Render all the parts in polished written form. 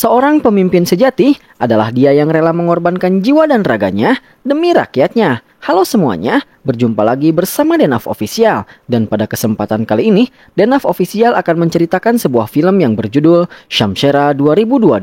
Seorang pemimpin sejati adalah dia yang rela mengorbankan jiwa dan raganya demi rakyatnya. Halo semuanya, berjumpa lagi bersama Denaf Official. Dan pada kesempatan kali ini, Denaf Official akan menceritakan sebuah film yang berjudul Shamshera 2022.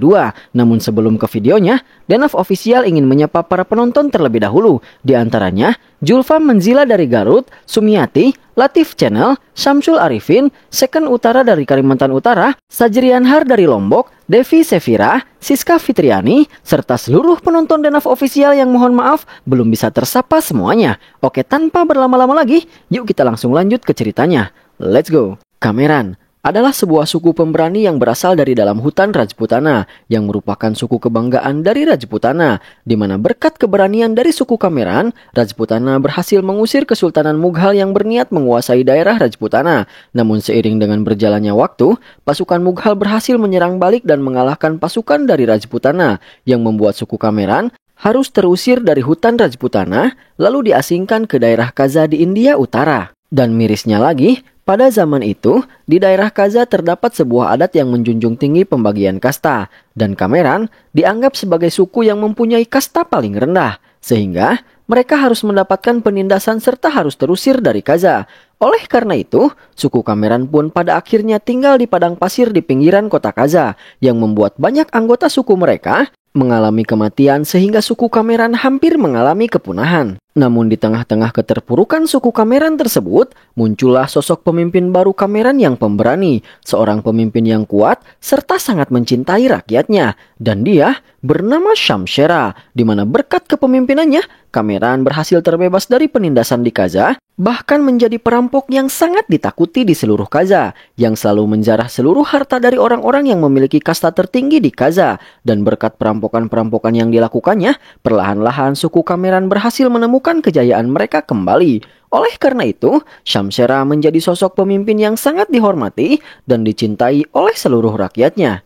Namun sebelum ke videonya, Denaf Official ingin menyapa para penonton terlebih dahulu. Di antaranya, Julfa Menzila dari Garut, Sumiati, Latif Channel, Syamsul Arifin, Second Utara dari Kalimantan Utara, Sajrian Har dari Lombok, Devi Sevira, Siska Fitriani, serta seluruh penonton Denaf Official yang mohon maaf belum bisa tersapa semuanya. Oke, tanpa berlama-lama lagi, yuk kita langsung lanjut ke ceritanya. Let's go! Kameran adalah sebuah suku pemberani yang berasal dari dalam hutan Rajputana, yang merupakan suku kebanggaan dari Rajputana, di mana berkat keberanian dari suku Kameran, Rajputana berhasil mengusir Kesultanan Mughal yang berniat menguasai daerah Rajputana. Namun seiring dengan berjalannya waktu, pasukan Mughal berhasil menyerang balik dan mengalahkan pasukan dari Rajputana, yang membuat suku Kameran harus terusir dari hutan Rajputana, lalu diasingkan ke daerah Kaza di India Utara. Dan mirisnya lagi, pada zaman itu, di daerah Kaza terdapat sebuah adat yang menjunjung tinggi pembagian kasta, dan Kameran dianggap sebagai suku yang mempunyai kasta paling rendah, sehingga mereka harus mendapatkan penindasan serta harus terusir dari Kaza. Oleh karena itu, suku Kameran pun pada akhirnya tinggal di padang pasir di pinggiran kota Kaza, yang membuat banyak anggota suku mereka mengalami kematian sehingga suku Kameran hampir mengalami kepunahan. Namun di tengah-tengah keterpurukan suku Kameran tersebut, muncullah sosok pemimpin baru Kameran yang pemberani, seorang pemimpin yang kuat serta sangat mencintai rakyatnya. Dan dia bernama Shamshera, di mana berkat kepemimpinannya, Kameran berhasil terbebas dari penindasan di Kaza, bahkan menjadi perampok yang sangat ditakuti di seluruh Kaza, yang selalu menjarah seluruh harta dari orang-orang yang memiliki kasta tertinggi di Kaza. Dan berkat perampokan-perampokan yang dilakukannya, perlahan-lahan suku Kameran berhasil menemukan kejayaan mereka kembali. Oleh karena itu, Shamshera menjadi sosok pemimpin yang sangat dihormati dan dicintai oleh seluruh rakyatnya.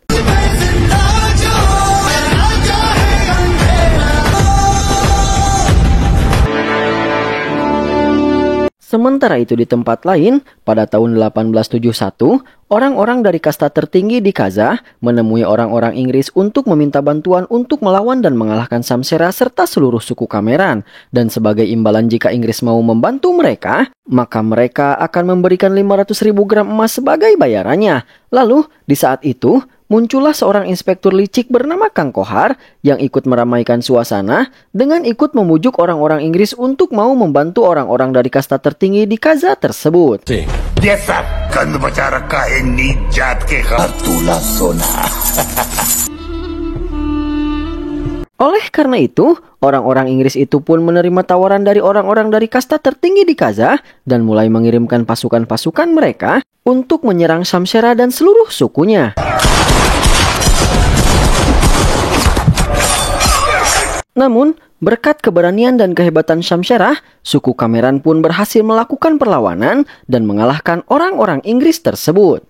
Sementara itu di tempat lain, pada tahun 1871, orang-orang dari kasta tertinggi di Kaza menemui orang-orang Inggris untuk meminta bantuan untuk melawan dan mengalahkan Shamshera serta seluruh suku Kameran. Dan sebagai imbalan jika Inggris mau membantu mereka, maka mereka akan memberikan 500.000 gram emas sebagai bayarannya. Lalu, di saat itu, muncullah seorang inspektur licik bernama Kang Kohar yang ikut meramaikan suasana dengan ikut memujuk orang-orang Inggris untuk mau membantu orang-orang dari kasta tertinggi di Kaza tersebut. Oleh karena itu, orang-orang Inggris itu pun menerima tawaran dari orang-orang dari kasta tertinggi di Kaza dan mulai mengirimkan pasukan-pasukan mereka untuk menyerang Shamshera dan seluruh sukunya. Namun, berkat keberanian dan kehebatan Shamshera, suku Kameran pun berhasil melakukan perlawanan dan mengalahkan orang-orang Inggris tersebut.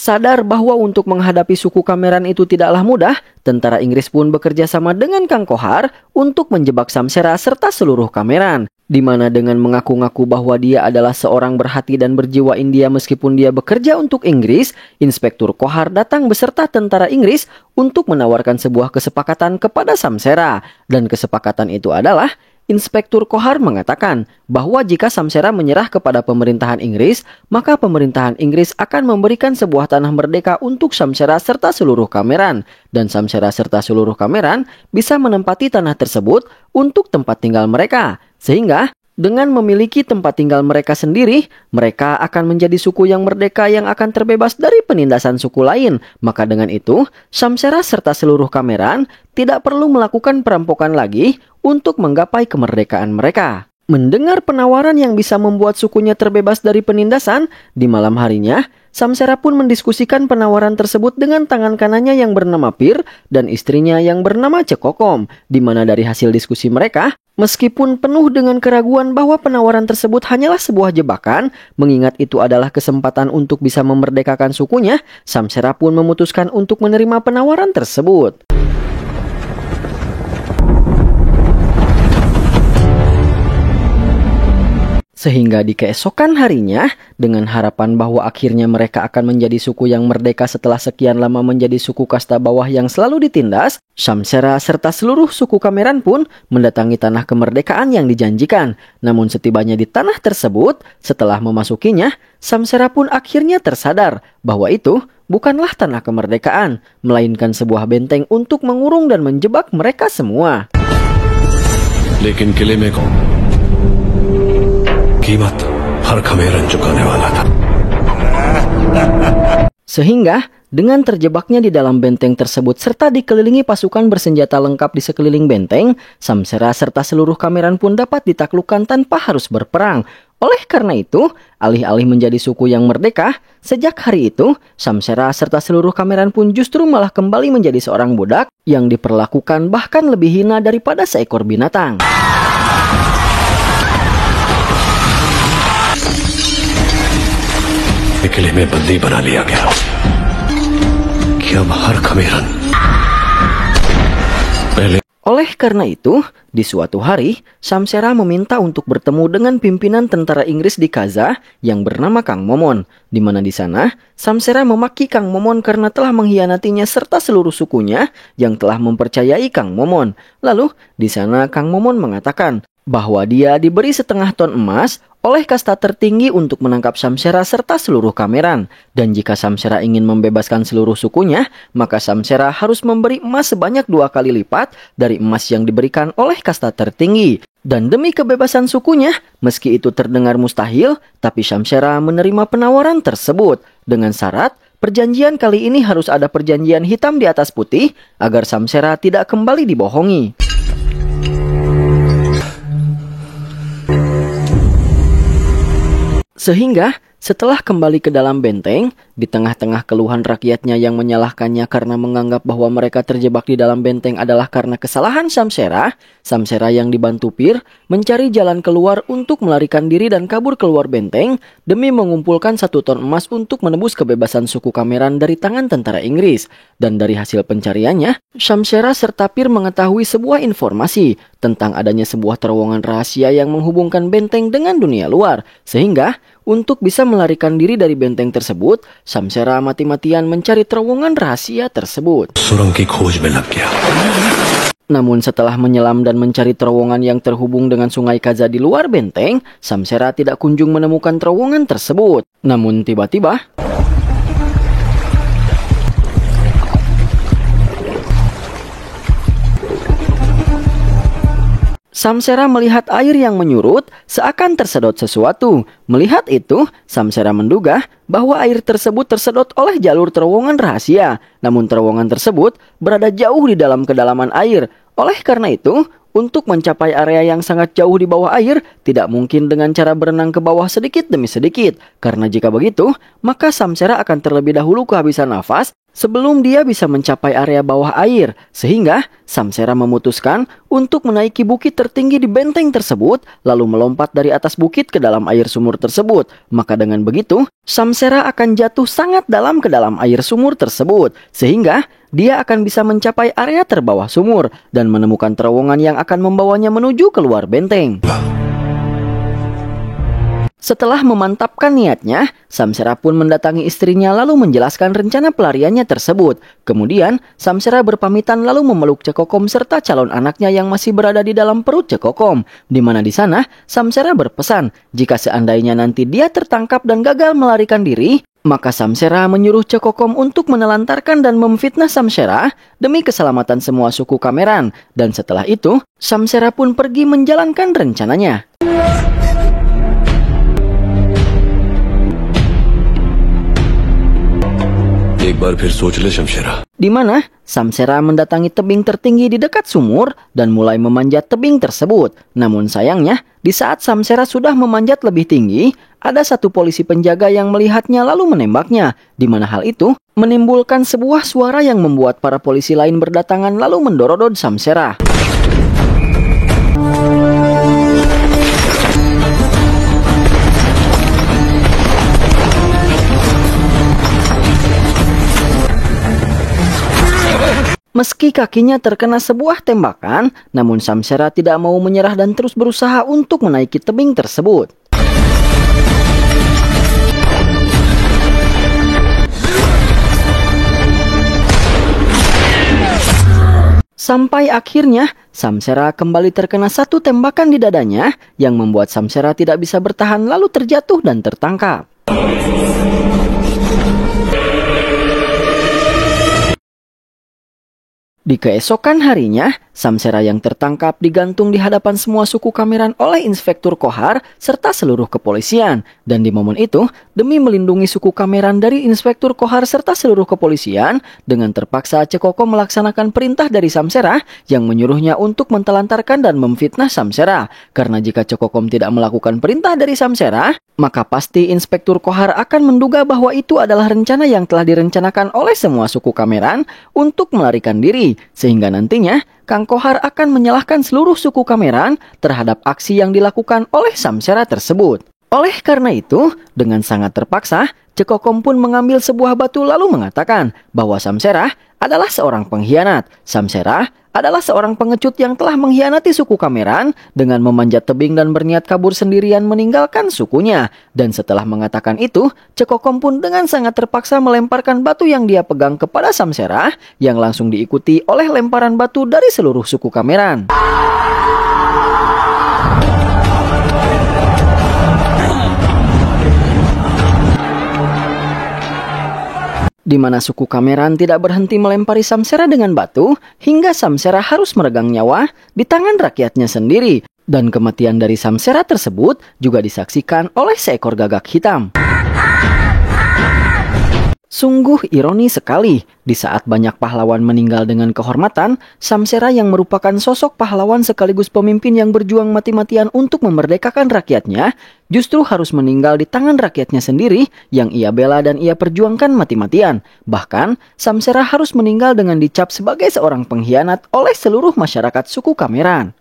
Sadar bahwa untuk menghadapi suku Kameran itu tidaklah mudah, tentara Inggris pun bekerja sama dengan Kang Kohar untuk menjebak Shamshera serta seluruh Kameran, di mana dengan mengaku-ngaku bahwa dia adalah seorang berhati dan berjiwa India meskipun dia bekerja untuk Inggris, Inspektur Kohar datang beserta tentara Inggris untuk menawarkan sebuah kesepakatan kepada Shamshera. Dan kesepakatan itu adalah Inspektur Kohar mengatakan bahwa jika Shamshera menyerah kepada pemerintahan Inggris, maka pemerintahan Inggris akan memberikan sebuah tanah merdeka untuk Shamshera serta seluruh Kameran. Dan Shamshera serta seluruh Kameran bisa menempati tanah tersebut untuk tempat tinggal mereka. Sehingga dengan memiliki tempat tinggal mereka sendiri, mereka akan menjadi suku yang merdeka yang akan terbebas dari penindasan suku lain. Maka dengan itu, Shamshera serta seluruh Kameran tidak perlu melakukan perampokan lagi untuk menggapai kemerdekaan mereka. Mendengar penawaran yang bisa membuat sukunya terbebas dari penindasan, di malam harinya, Shamshera pun mendiskusikan penawaran tersebut dengan tangan kanannya yang bernama Pir dan istrinya yang bernama Cekokom, di mana dari hasil diskusi mereka, meskipun penuh dengan keraguan bahwa penawaran tersebut hanyalah sebuah jebakan, mengingat itu adalah kesempatan untuk bisa memerdekakan sukunya, Shamshera pun memutuskan untuk menerima penawaran tersebut. Sehingga di keesokan harinya, dengan harapan bahwa akhirnya mereka akan menjadi suku yang merdeka setelah sekian lama menjadi suku kasta bawah yang selalu ditindas, Shamsera serta seluruh suku Kameran pun mendatangi tanah kemerdekaan yang dijanjikan. Namun setibanya di tanah tersebut, setelah memasukinya, Shamsera pun akhirnya tersadar bahwa itu bukanlah tanah kemerdekaan, melainkan sebuah benteng untuk mengurung dan menjebak mereka semua. लेकिन किले में कीमत हर खमेरन चुकाने वाला था. Sehingga dengan terjebaknya di dalam benteng tersebut serta dikelilingi pasukan bersenjata lengkap di sekeliling benteng, Shamsera serta seluruh Kameran pun dapat ditaklukkan tanpa harus berperang. Oleh karena itu, alih-alih menjadi suku yang merdeka, sejak hari itu, Shamsera serta seluruh Kameran pun justru malah kembali menjadi seorang budak yang diperlakukan bahkan lebih hina daripada seekor binatang. किले में बंदी बना लिया गया कि अब हर खमेरन पहले. Oleh karena itu, di suatu hari, Shamsera meminta untuk bertemu dengan pimpinan tentara Inggris di Kaza yang bernama Kang Momon, di mana di sana Shamsera memaki Kang Momon karena telah mengkhianatinya serta seluruh sukunya yang telah mempercayai Kang Momon. Lalu, di sana Kang Momon mengatakan bahwa dia diberi 1/2 ton emas oleh kasta tertinggi untuk menangkap Shamsera serta seluruh Kameran. Dan jika Shamsera ingin membebaskan seluruh sukunya, maka Shamsera harus memberi emas sebanyak 2 kali lipat dari emas yang diberikan oleh kasta tertinggi. Dan demi kebebasan sukunya, meski itu terdengar mustahil, tapi Shamsera menerima penawaran tersebut. Dengan syarat, perjanjian kali ini harus ada perjanjian hitam di atas putih agar Shamsera tidak kembali dibohongi. Sehingga setelah kembali ke dalam benteng, di tengah-tengah keluhan rakyatnya yang menyalahkannya karena menganggap bahwa mereka terjebak di dalam benteng adalah karena kesalahan Shamsera, Shamsera yang dibantu Pir mencari jalan keluar untuk melarikan diri dan kabur keluar benteng demi mengumpulkan 1 ton emas untuk menebus kebebasan suku Kameran dari tangan tentara Inggris. Dan dari hasil pencariannya, Shamsera serta Pir mengetahui sebuah informasi tentang adanya sebuah terowongan rahasia yang menghubungkan benteng dengan dunia luar. Sehingga untuk bisa melarikan diri dari benteng tersebut, Shamsera mati-matian mencari terowongan rahasia tersebut. Namun setelah menyelam dan mencari terowongan yang terhubung dengan sungai Kaza di luar benteng, Shamsera tidak kunjung menemukan terowongan tersebut. Namun tiba-tiba, Shamsera melihat air yang menyurut seakan tersedot sesuatu. Melihat itu, Shamsera menduga bahwa air tersebut tersedot oleh jalur terowongan rahasia. Namun terowongan tersebut berada jauh di dalam kedalaman air. Oleh karena itu, untuk mencapai area yang sangat jauh di bawah air, tidak mungkin dengan cara berenang ke bawah sedikit demi sedikit. Karena jika begitu, maka Shamsera akan terlebih dahulu kehabisan nafas sebelum dia bisa mencapai area bawah air. Sehingga Shamsera memutuskan untuk menaiki bukit tertinggi di benteng tersebut, lalu melompat dari atas bukit ke dalam air sumur tersebut. Maka dengan begitu, Shamsera akan jatuh sangat dalam ke dalam air sumur tersebut. Sehingga dia akan bisa mencapai area terbawah sumur dan menemukan terowongan yang akan membawanya menuju keluar benteng. Setelah memantapkan niatnya, Shamsera pun mendatangi istrinya lalu menjelaskan rencana pelariannya tersebut. Kemudian, Shamsera berpamitan lalu memeluk Cekokom serta calon anaknya yang masih berada di dalam perut Cekokom. Di mana di sana, Shamsera berpesan, jika seandainya nanti dia tertangkap dan gagal melarikan diri, maka Shamsera menyuruh Cekokom untuk menelantarkan dan memfitnah Shamsera demi keselamatan semua suku Kameran. Dan setelah itu, Shamsera pun pergi menjalankan rencananya. Di mana Shamsera mendatangi tebing tertinggi di dekat sumur dan mulai memanjat tebing tersebut. Namun sayangnya, di saat Shamsera sudah memanjat lebih tinggi, ada satu polisi penjaga yang melihatnya lalu menembaknya. Di mana hal itu menimbulkan sebuah suara yang membuat para polisi lain berdatangan lalu mendorodot Shamsera. Meski kakinya terkena sebuah tembakan, namun Shamsera tidak mau menyerah dan terus berusaha untuk menaiki tebing tersebut. Sampai akhirnya Samsera kembali terkena satu tembakan di dadanya yang membuat Samsera tidak bisa bertahan lalu terjatuh dan tertangkap. Di keesokan harinya, Samsera yang tertangkap digantung di hadapan semua suku Kameran oleh Inspektur Kohar serta seluruh kepolisian. Dan di momen itu, demi melindungi suku Kameran dari Inspektur Kohar serta seluruh kepolisian, dengan terpaksa Cekokom melaksanakan perintah dari Samsera yang menyuruhnya untuk mentelantarkan dan memfitnah Samsera. Karena jika Cekokom tidak melakukan perintah dari Samsera, maka pasti Inspektur Kohar akan menduga bahwa itu adalah rencana yang telah direncanakan oleh semua suku Kameran untuk melarikan diri. Sehingga nantinya Kang Kohar akan menyalahkan seluruh suku Kameran terhadap aksi yang dilakukan oleh Samsera tersebut. Oleh karena itu, dengan sangat terpaksa, Cekokom pun mengambil sebuah batu lalu mengatakan bahwa Samsera adalah seorang pengkhianat. Samsera adalah seorang pengecut yang telah mengkhianati suku Kameran dengan memanjat tebing dan berniat kabur sendirian meninggalkan sukunya. Dan setelah mengatakan itu, Cekokom pun dengan sangat terpaksa melemparkan batu yang dia pegang kepada Samsera yang langsung diikuti oleh lemparan batu dari seluruh suku Kameran. Di mana suku Kameran tidak berhenti melempari Samsera dengan batu, hingga Samsera harus meregang nyawa di tangan rakyatnya sendiri. Dan kematian dari Samsera tersebut juga disaksikan oleh seekor gagak hitam. Sungguh ironi sekali, di saat banyak pahlawan meninggal dengan kehormatan, Samsera yang merupakan sosok pahlawan sekaligus pemimpin yang berjuang mati-matian untuk memerdekakan rakyatnya, justru harus meninggal di tangan rakyatnya sendiri yang ia bela dan ia perjuangkan mati-matian. Bahkan, Samsera harus meninggal dengan dicap sebagai seorang pengkhianat oleh seluruh masyarakat suku Kameran.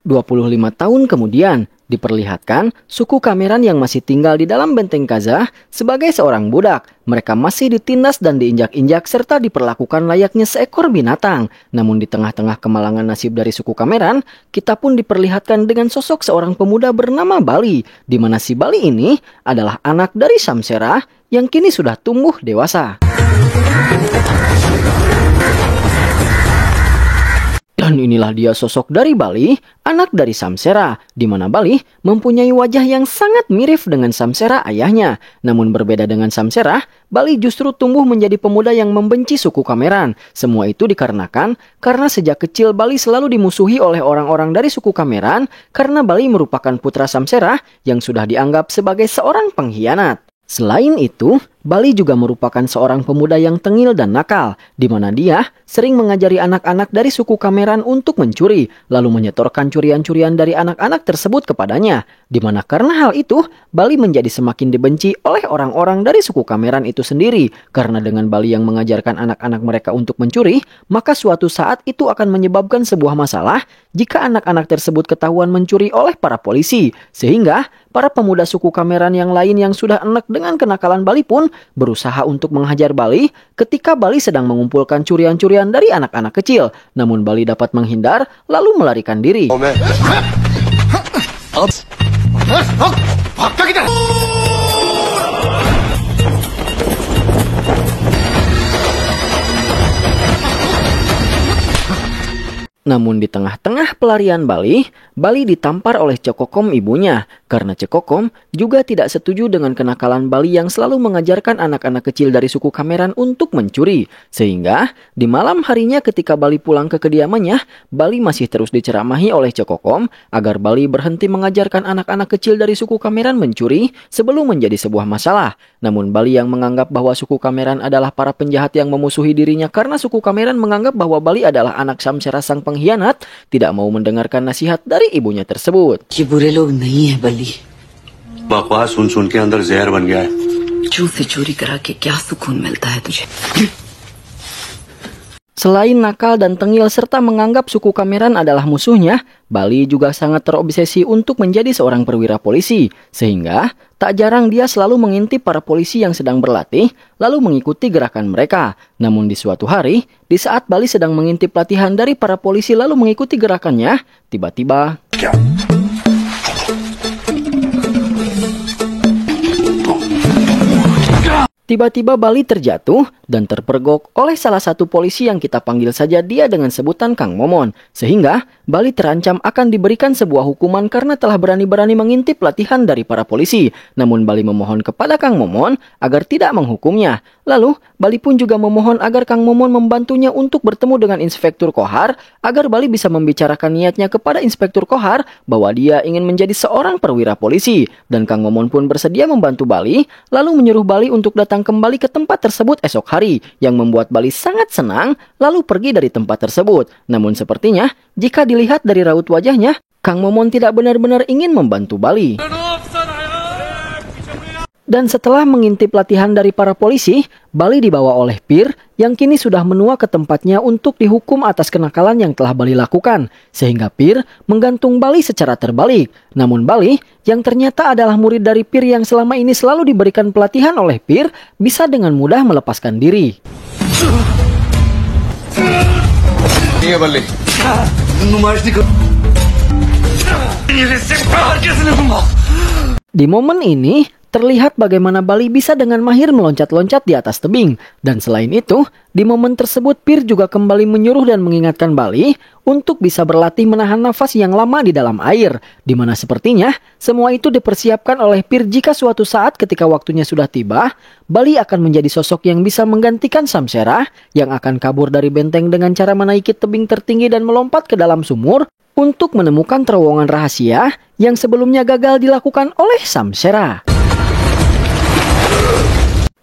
25 tahun kemudian, diperlihatkan suku Kameran yang masih tinggal di dalam benteng Kazah sebagai seorang budak. Mereka masih ditindas dan diinjak-injak serta diperlakukan layaknya seekor binatang. Namun di tengah-tengah kemalangan nasib dari suku Kameran, kita pun diperlihatkan dengan sosok seorang pemuda bernama Bali, di mana si Bali ini adalah anak dari Samsera yang kini sudah tumbuh dewasa. Dan inilah dia sosok dari Bali, anak dari Samsera, di mana Bali mempunyai wajah yang sangat mirip dengan Samsera ayahnya. Namun berbeda dengan Samsera, Bali justru tumbuh menjadi pemuda yang membenci suku Kameran. Semua itu dikarenakan karena sejak kecil Bali selalu dimusuhi oleh orang-orang dari suku Kameran karena Bali merupakan putra Samsera yang sudah dianggap sebagai seorang pengkhianat. Selain itu, Bali juga merupakan seorang pemuda yang tengil dan nakal, di mana dia sering mengajari anak-anak dari suku Kameran untuk mencuri, lalu menyetorkan curian-curian dari anak-anak tersebut kepadanya. Di mana karena hal itu, Bali menjadi semakin dibenci oleh orang-orang dari suku Kameran itu sendiri. Karena dengan Bali yang mengajarkan anak-anak mereka untuk mencuri, maka suatu saat itu akan menyebabkan sebuah masalah jika anak-anak tersebut ketahuan mencuri oleh para polisi. Sehingga para pemuda suku Kameran yang lain yang sudah enek dengan kenakalan Bali pun berusaha untuk menghajar Bali ketika Bali sedang mengumpulkan curian-curian dari anak-anak kecil. Namun Bali dapat menghindar lalu melarikan diri. Namun di tengah-tengah pelarian Bali, Bali ditampar oleh Cekokom ibunya. Karena Cekokom juga tidak setuju dengan kenakalan Bali yang selalu mengajarkan anak-anak kecil dari suku Kameran untuk mencuri. Sehingga di malam harinya ketika Bali pulang ke kediamannya, Bali masih terus diceramahi oleh Cekokom agar Bali berhenti mengajarkan anak-anak kecil dari suku Kameran mencuri sebelum menjadi sebuah masalah. Namun Bali yang menganggap bahwa suku Kameran adalah para penjahat yang memusuhi dirinya karena suku Kameran menganggap bahwa Bali adalah anak Samsera sang pengkhianat, tidak mau mendengarkan nasihat dari ibunya tersebut. ये बुरे लोग नहीं है बली। बकवास सुन सुन के अंदर जहर बन गया है। क्यों से चोरी करा के क्या सुकून मिलता है तुझे? Selain nakal dan tengil serta menganggap suku Kameran adalah musuhnya, Bali juga sangat terobsesi untuk menjadi seorang perwira polisi. Sehingga tak jarang dia selalu mengintip para polisi yang sedang berlatih, lalu mengikuti gerakan mereka. Namun di suatu hari, di saat Bali sedang mengintip latihan dari para polisi lalu mengikuti gerakannya, tiba-tiba Tiba-tiba Bali terjatuh dan terpergok oleh salah satu polisi yang kita panggil saja dia dengan sebutan Kang Momon. Sehingga Bali terancam akan diberikan sebuah hukuman karena telah berani-berani mengintip latihan dari para polisi. Namun Bali memohon kepada Kang Momon agar tidak menghukumnya. Lalu Bali pun juga memohon agar Kang Momon membantunya untuk bertemu dengan Inspektur Kohar agar Bali bisa membicarakan niatnya kepada Inspektur Kohar bahwa dia ingin menjadi seorang perwira polisi. Dan Kang Momon pun bersedia membantu Bali, lalu menyuruh Bali untuk datang kembali ke tempat tersebut esok hari, yang membuat Bali sangat senang lalu pergi dari tempat tersebut. Namun sepertinya jika dilihat dari raut wajahnya, Kang Momon tidak benar-benar ingin membantu Bali. Dan setelah mengintip latihan dari para polisi, Bali dibawa oleh Pir yang kini sudah menua ke tempatnya untuk dihukum atas kenakalan yang telah Bali lakukan. Sehingga Pir menggantung Bali secara terbalik. Namun Bali, yang ternyata adalah murid dari Pir yang selama ini selalu diberikan pelatihan oleh Pir, bisa dengan mudah melepaskan diri. Iya, Bali. Di momen ini, terlihat bagaimana Bali bisa dengan mahir meloncat-loncat di atas tebing. Dan selain itu, di momen tersebut Pir juga kembali menyuruh dan mengingatkan Bali untuk bisa berlatih menahan nafas yang lama di dalam air. Di mana sepertinya semua itu dipersiapkan oleh Pir jika suatu saat ketika waktunya sudah tiba, Bali akan menjadi sosok yang bisa menggantikan Samsera yang akan kabur dari benteng dengan cara menaiki tebing tertinggi dan melompat ke dalam sumur untuk menemukan terowongan rahasia yang sebelumnya gagal dilakukan oleh Samsera.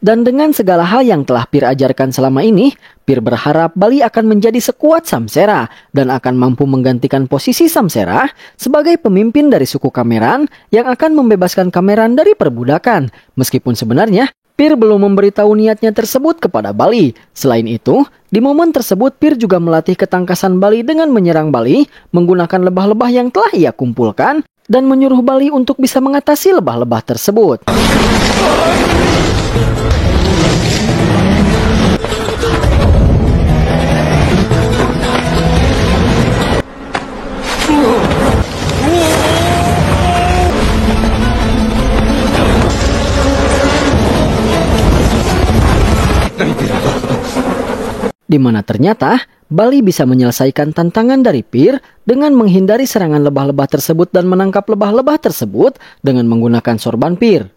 Dan dengan segala hal yang telah Pir ajarkan selama ini, Pir berharap Bali akan menjadi sekuat Samsera dan akan mampu menggantikan posisi Samsera sebagai pemimpin dari suku Kameran yang akan membebaskan Kameran dari perbudakan. Meskipun sebenarnya Pir belum memberitahu niatnya tersebut kepada Bali. Selain itu, di momen tersebut Pir juga melatih ketangkasan Bali dengan menyerang Bali menggunakan lebah-lebah yang telah ia kumpulkan dan menyuruh Bali untuk bisa mengatasi lebah-lebah tersebut. Di mana ternyata Bali bisa menyelesaikan tantangan dari Pir dengan menghindari serangan lebah-lebah tersebut dan menangkap lebah-lebah tersebut dengan menggunakan sorban Pir.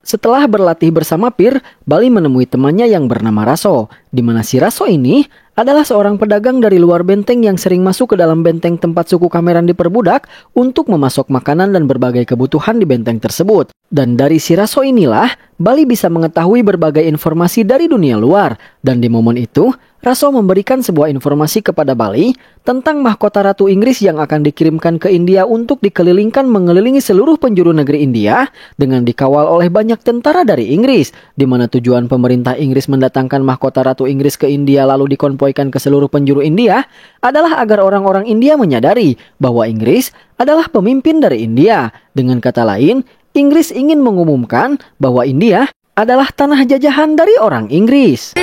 Setelah berlatih bersama Pir, Bali menemui temannya yang bernama Raso, di mana si Raso ini adalah seorang pedagang dari luar benteng yang sering masuk ke dalam benteng tempat suku Kameran diperbudak untuk memasok makanan dan berbagai kebutuhan di benteng tersebut. Dan dari si Raso inilah, Bali bisa mengetahui berbagai informasi dari dunia luar. Dan di momen itu, Raso memberikan sebuah informasi kepada Bali tentang mahkota Ratu Inggris yang akan dikirimkan ke India untuk dikelilingkan mengelilingi seluruh penjuru negeri India dengan dikawal oleh banyak tentara dari Inggris, di mana tujuan pemerintah Inggris mendatangkan mahkota Ratu Inggris ke India lalu dikonvoikan ke seluruh penjuru India adalah agar orang-orang India menyadari bahwa Inggris adalah pemimpin dari India. Dengan kata lain, Inggris ingin mengumumkan bahwa India adalah tanah jajahan dari orang Inggris.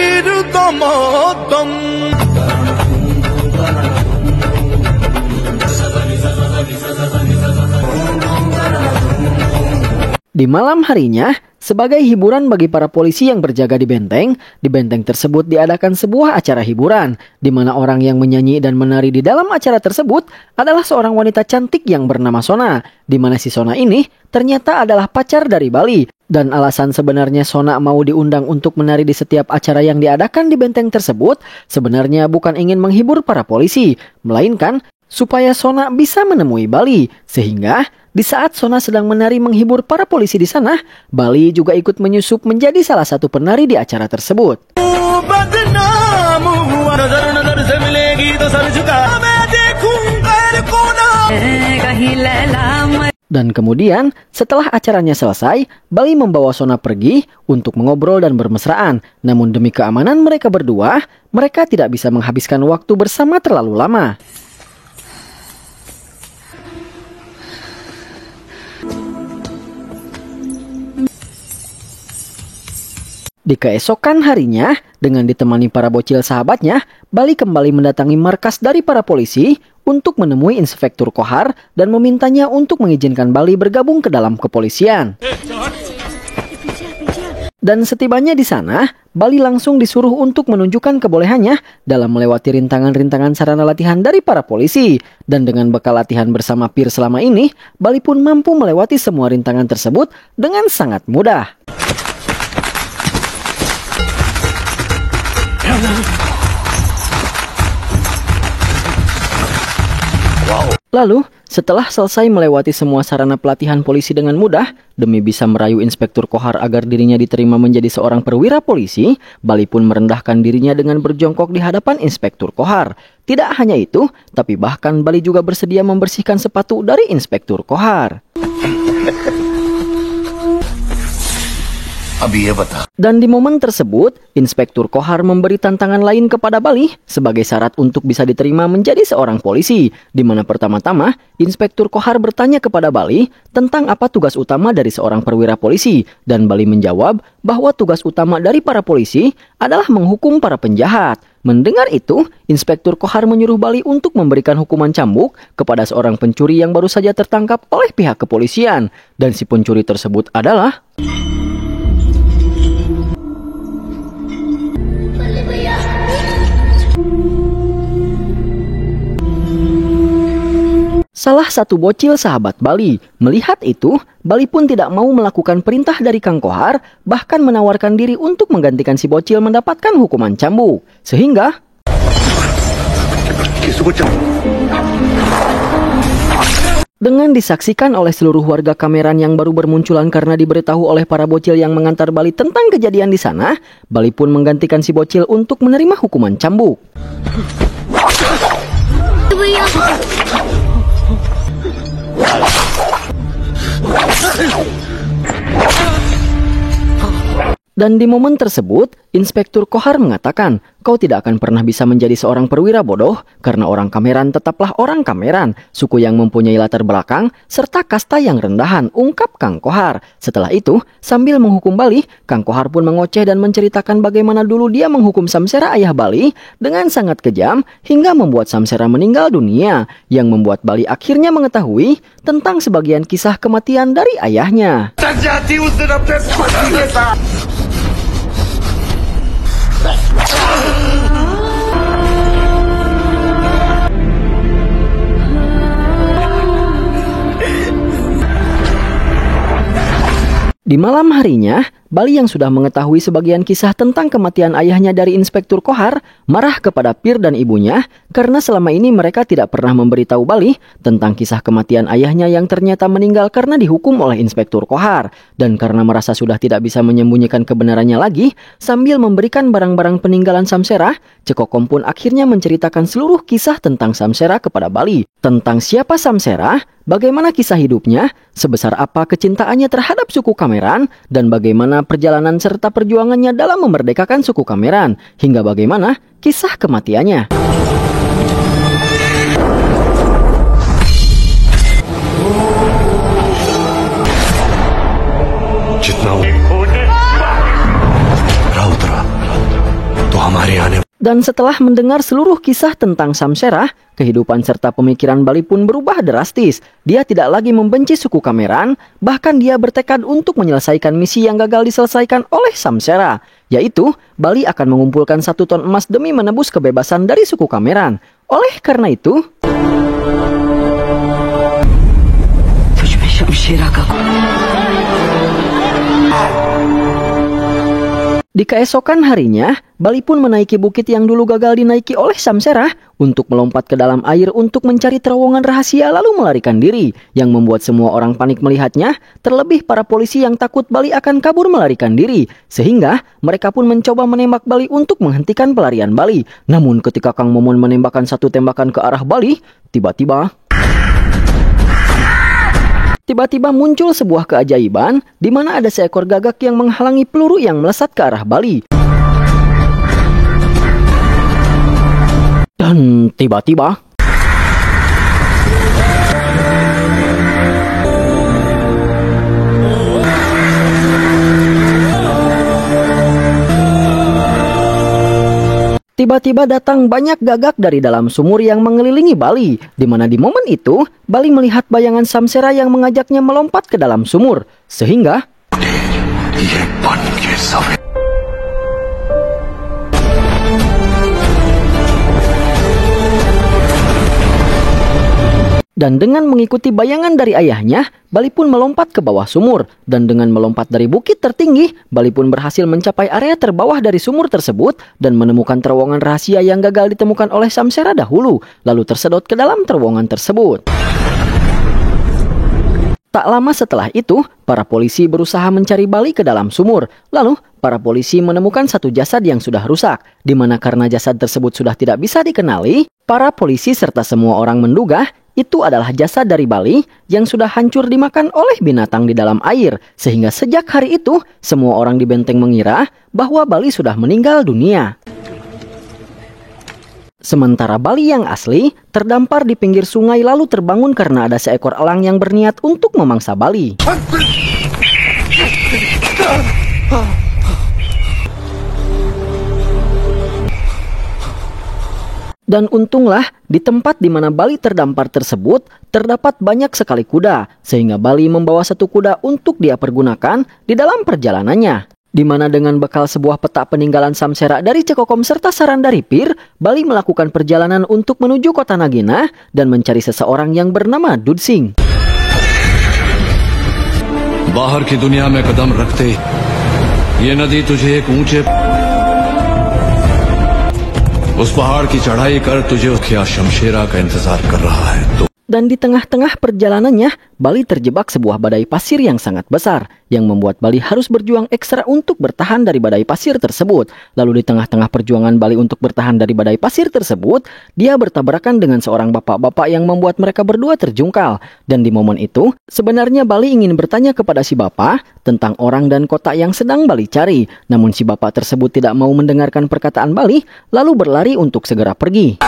Di malam harinya, sebagai hiburan bagi para polisi yang berjaga di benteng tersebut diadakan sebuah acara hiburan, di mana orang yang menyanyi dan menari di dalam acara tersebut adalah seorang wanita cantik yang bernama Sona, di mana si Sona ini ternyata adalah pacar dari Bali. Dan alasan sebenarnya Sona mau diundang untuk menari di setiap acara yang diadakan di benteng tersebut sebenarnya bukan ingin menghibur para polisi, melainkan supaya Sona bisa menemui Bali. Sehingga di saat Sona sedang menari menghibur para polisi di sana, Bali juga ikut menyusup menjadi salah satu penari di acara tersebut. Dan kemudian setelah acaranya selesai, Bali membawa Sona pergi untuk mengobrol dan bermesraan. Namun demi keamanan mereka berdua, mereka tidak bisa menghabiskan waktu bersama terlalu lama. Di keesokan harinya, dengan ditemani para bocil sahabatnya, Bali kembali mendatangi markas dari para polisi untuk menemui Inspektur Kohar dan memintanya untuk mengizinkan Bali bergabung ke dalam kepolisian. Dan setibanya di sana, Bali langsung disuruh untuk menunjukkan kebolehannya dalam melewati rintangan-rintangan sarana latihan dari para polisi. Dan dengan bekal latihan bersama Pir selama ini, Bali pun mampu melewati semua rintangan tersebut dengan sangat mudah. Lalu, setelah selesai melewati semua sarana pelatihan polisi dengan mudah, demi bisa merayu Inspektur Kohar agar dirinya diterima menjadi seorang perwira polisi, Bali pun merendahkan dirinya dengan berjongkok di hadapan Inspektur Kohar. Tidak hanya itu, tapi bahkan Bali juga bersedia membersihkan sepatu dari Inspektur Kohar. Dan di momen tersebut, Inspektur Kohar memberi tantangan lain kepada Bali sebagai syarat untuk bisa diterima menjadi seorang polisi, di mana pertama-tama Inspektur Kohar bertanya kepada Bali tentang apa tugas utama dari seorang perwira polisi, dan Bali menjawab bahwa tugas utama dari para polisi adalah menghukum para penjahat. Mendengar itu, Inspektur Kohar menyuruh Bali untuk memberikan hukuman cambuk kepada seorang pencuri yang baru saja tertangkap oleh pihak kepolisian, dan si pencuri tersebut adalah salah satu bocil sahabat Bali. Melihat itu, Bali pun tidak mau melakukan perintah dari Kang Kohar, bahkan menawarkan diri untuk menggantikan si bocil mendapatkan hukuman cambuk. Sehingga dengan disaksikan oleh seluruh warga Kameran yang baru bermunculan karena diberitahu oleh para bocil yang mengantar Bali tentang kejadian di sana, Bali pun menggantikan si bocil untuk menerima hukuman cambuk. Dan di momen tersebut, Inspektur Kohar mengatakan, "Kau tidak akan pernah bisa menjadi seorang perwira bodoh, karena orang Kameran tetaplah orang Kameran, suku yang mempunyai latar belakang, serta kasta yang rendahan," ungkap Kang Kohar. Setelah itu, sambil menghukum Bali, Kang Kohar pun mengoceh dan menceritakan bagaimana dulu dia menghukum Samsera ayah Bali dengan sangat kejam, hingga membuat Samsera meninggal dunia, yang membuat Bali akhirnya mengetahui tentang sebagian kisah kematian dari ayahnya. Di malam harinya, Bali yang sudah mengetahui sebagian kisah tentang kematian ayahnya dari Inspektur Kohar marah kepada Pir dan ibunya karena selama ini mereka tidak pernah memberitahu Bali tentang kisah kematian ayahnya yang ternyata meninggal karena dihukum oleh Inspektur Kohar. Dan karena merasa sudah tidak bisa menyembunyikan kebenarannya lagi, sambil memberikan barang-barang peninggalan Samsera, Cekokom pun akhirnya menceritakan seluruh kisah tentang Samsera kepada Bali. Tentang siapa Samsera, bagaimana kisah hidupnya, sebesar apa kecintaannya terhadap suku Kameran, dan bagaimana perjalanan serta perjuangannya dalam memerdekakan suku Kameran, hingga bagaimana kisah kematiannya. Dan setelah mendengar seluruh kisah tentang Samsera, kehidupan serta pemikiran Bali pun berubah drastis. Dia tidak lagi membenci suku Kameran, bahkan dia bertekad untuk menyelesaikan misi yang gagal diselesaikan oleh Samsera, yaitu Bali akan mengumpulkan 1 ton emas demi menebus kebebasan dari suku Kameran. Oleh karena itu, di keesokan harinya, Bali pun menaiki bukit yang dulu gagal dinaiki oleh Samsera untuk melompat ke dalam air untuk mencari terowongan rahasia lalu melarikan diri, yang membuat semua orang panik melihatnya, terlebih para polisi yang takut Bali akan kabur melarikan diri, sehingga mereka pun mencoba menembak Bali untuk menghentikan pelarian Bali. Namun ketika Kang Momon menembakkan 1 tembakan ke arah Bali, Tiba-tiba muncul sebuah keajaiban di mana ada seekor gagak yang menghalangi peluru yang melesat ke arah Bali. Dan tiba-tiba datang banyak gagak dari dalam sumur yang mengelilingi Bali, di mana di momen itu Bali melihat bayangan Samsera yang mengajaknya melompat ke dalam sumur, sehingga ये बन के सफेद Dan dengan mengikuti bayangan dari ayahnya, Bali pun melompat ke bawah sumur. Dan dengan melompat dari bukit tertinggi, Bali pun berhasil mencapai area terbawah dari sumur tersebut dan menemukan terowongan rahasia yang gagal ditemukan oleh Samsera dahulu, lalu tersedot ke dalam terowongan tersebut. Tak lama setelah itu, para polisi berusaha mencari Bali ke dalam sumur. Lalu, para polisi menemukan satu jasad yang sudah rusak, di mana karena jasad tersebut sudah tidak bisa dikenali, para polisi serta semua orang menduga itu adalah jasad dari Bali yang sudah hancur dimakan oleh binatang di dalam air. Sehingga sejak hari itu, semua orang di benteng mengira bahwa Bali sudah meninggal dunia. Sementara Bali yang asli terdampar di pinggir sungai lalu terbangun karena ada seekor elang yang berniat untuk memangsa Bali. Dan untunglah, di tempat di mana Bali terdampar tersebut, terdapat banyak sekali kuda, sehingga Bali membawa satu kuda untuk dia pergunakan di dalam perjalanannya. Di mana dengan bekal sebuah peta peninggalan Samsera dari Cekokom serta saran dari Pir, Bali melakukan perjalanan untuk menuju kota Nagina dan mencari seseorang yang bernama Dudsing. बाहर की दुनिया में कदम रखते ये नदी तुझे एक ऊंचे उस पहाड़ की चढ़ाई कर तुझे क्या शमशेरा का इंतजार कर रहा है तो Dan di tengah-tengah perjalanannya, Bali terjebak sebuah badai pasir yang sangat besar, yang membuat Bali harus berjuang ekstra untuk bertahan dari badai pasir tersebut. Lalu di tengah-tengah perjuangan Bali untuk bertahan dari badai pasir tersebut, dia bertabrakan dengan seorang bapak-bapak yang membuat mereka berdua terjungkal. Dan di momen itu, sebenarnya Bali ingin bertanya kepada si bapak tentang orang dan kota yang sedang Bali cari. Namun si bapak tersebut tidak mau mendengarkan perkataan Bali, lalu berlari untuk segera pergi.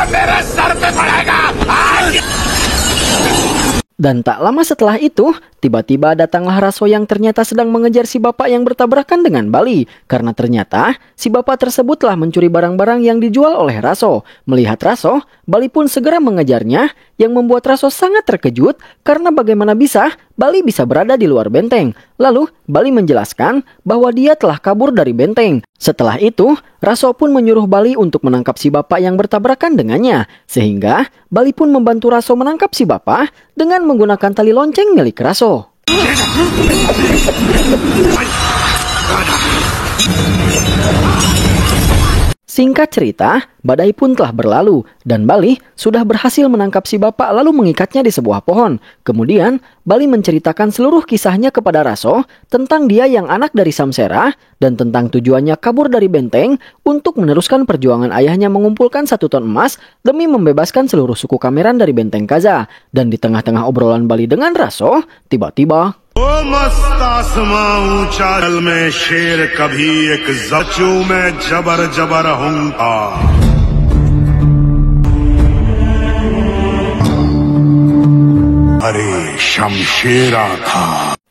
Dan tak lama setelah itu, tiba-tiba datanglah Raso yang ternyata sedang mengejar si bapak yang bertabrakan dengan Bali. Karena ternyata, si bapak tersebut telah mencuri barang-barang yang dijual oleh Raso. Melihat Raso, Bali pun segera mengejarnya, yang membuat Raso sangat terkejut karena bagaimana bisa Bali bisa berada di luar benteng. Lalu, Bali menjelaskan bahwa dia telah kabur dari benteng. Setelah itu, Raso pun menyuruh Bali untuk menangkap si bapak yang bertabrakan dengannya. Sehingga, Bali pun membantu Raso menangkap si bapak dengan menggunakan tali lonceng milik Raso. Singkat cerita, badai pun telah berlalu dan Bali sudah berhasil menangkap si bapak lalu mengikatnya di sebuah pohon. Kemudian, Bali menceritakan seluruh kisahnya kepada Raso tentang dia yang anak dari Samsera dan tentang tujuannya kabur dari benteng untuk meneruskan perjuangan ayahnya mengumpulkan 1 ton emas demi membebaskan seluruh suku Kameran dari benteng Kaza. Dan di tengah-tengah obrolan Bali dengan Raso, tiba-tiba मस्त आसमां ऊंचा जल में शेर कभी एक जचू में जबर जबर होऊंगा अरे शमशेरा था.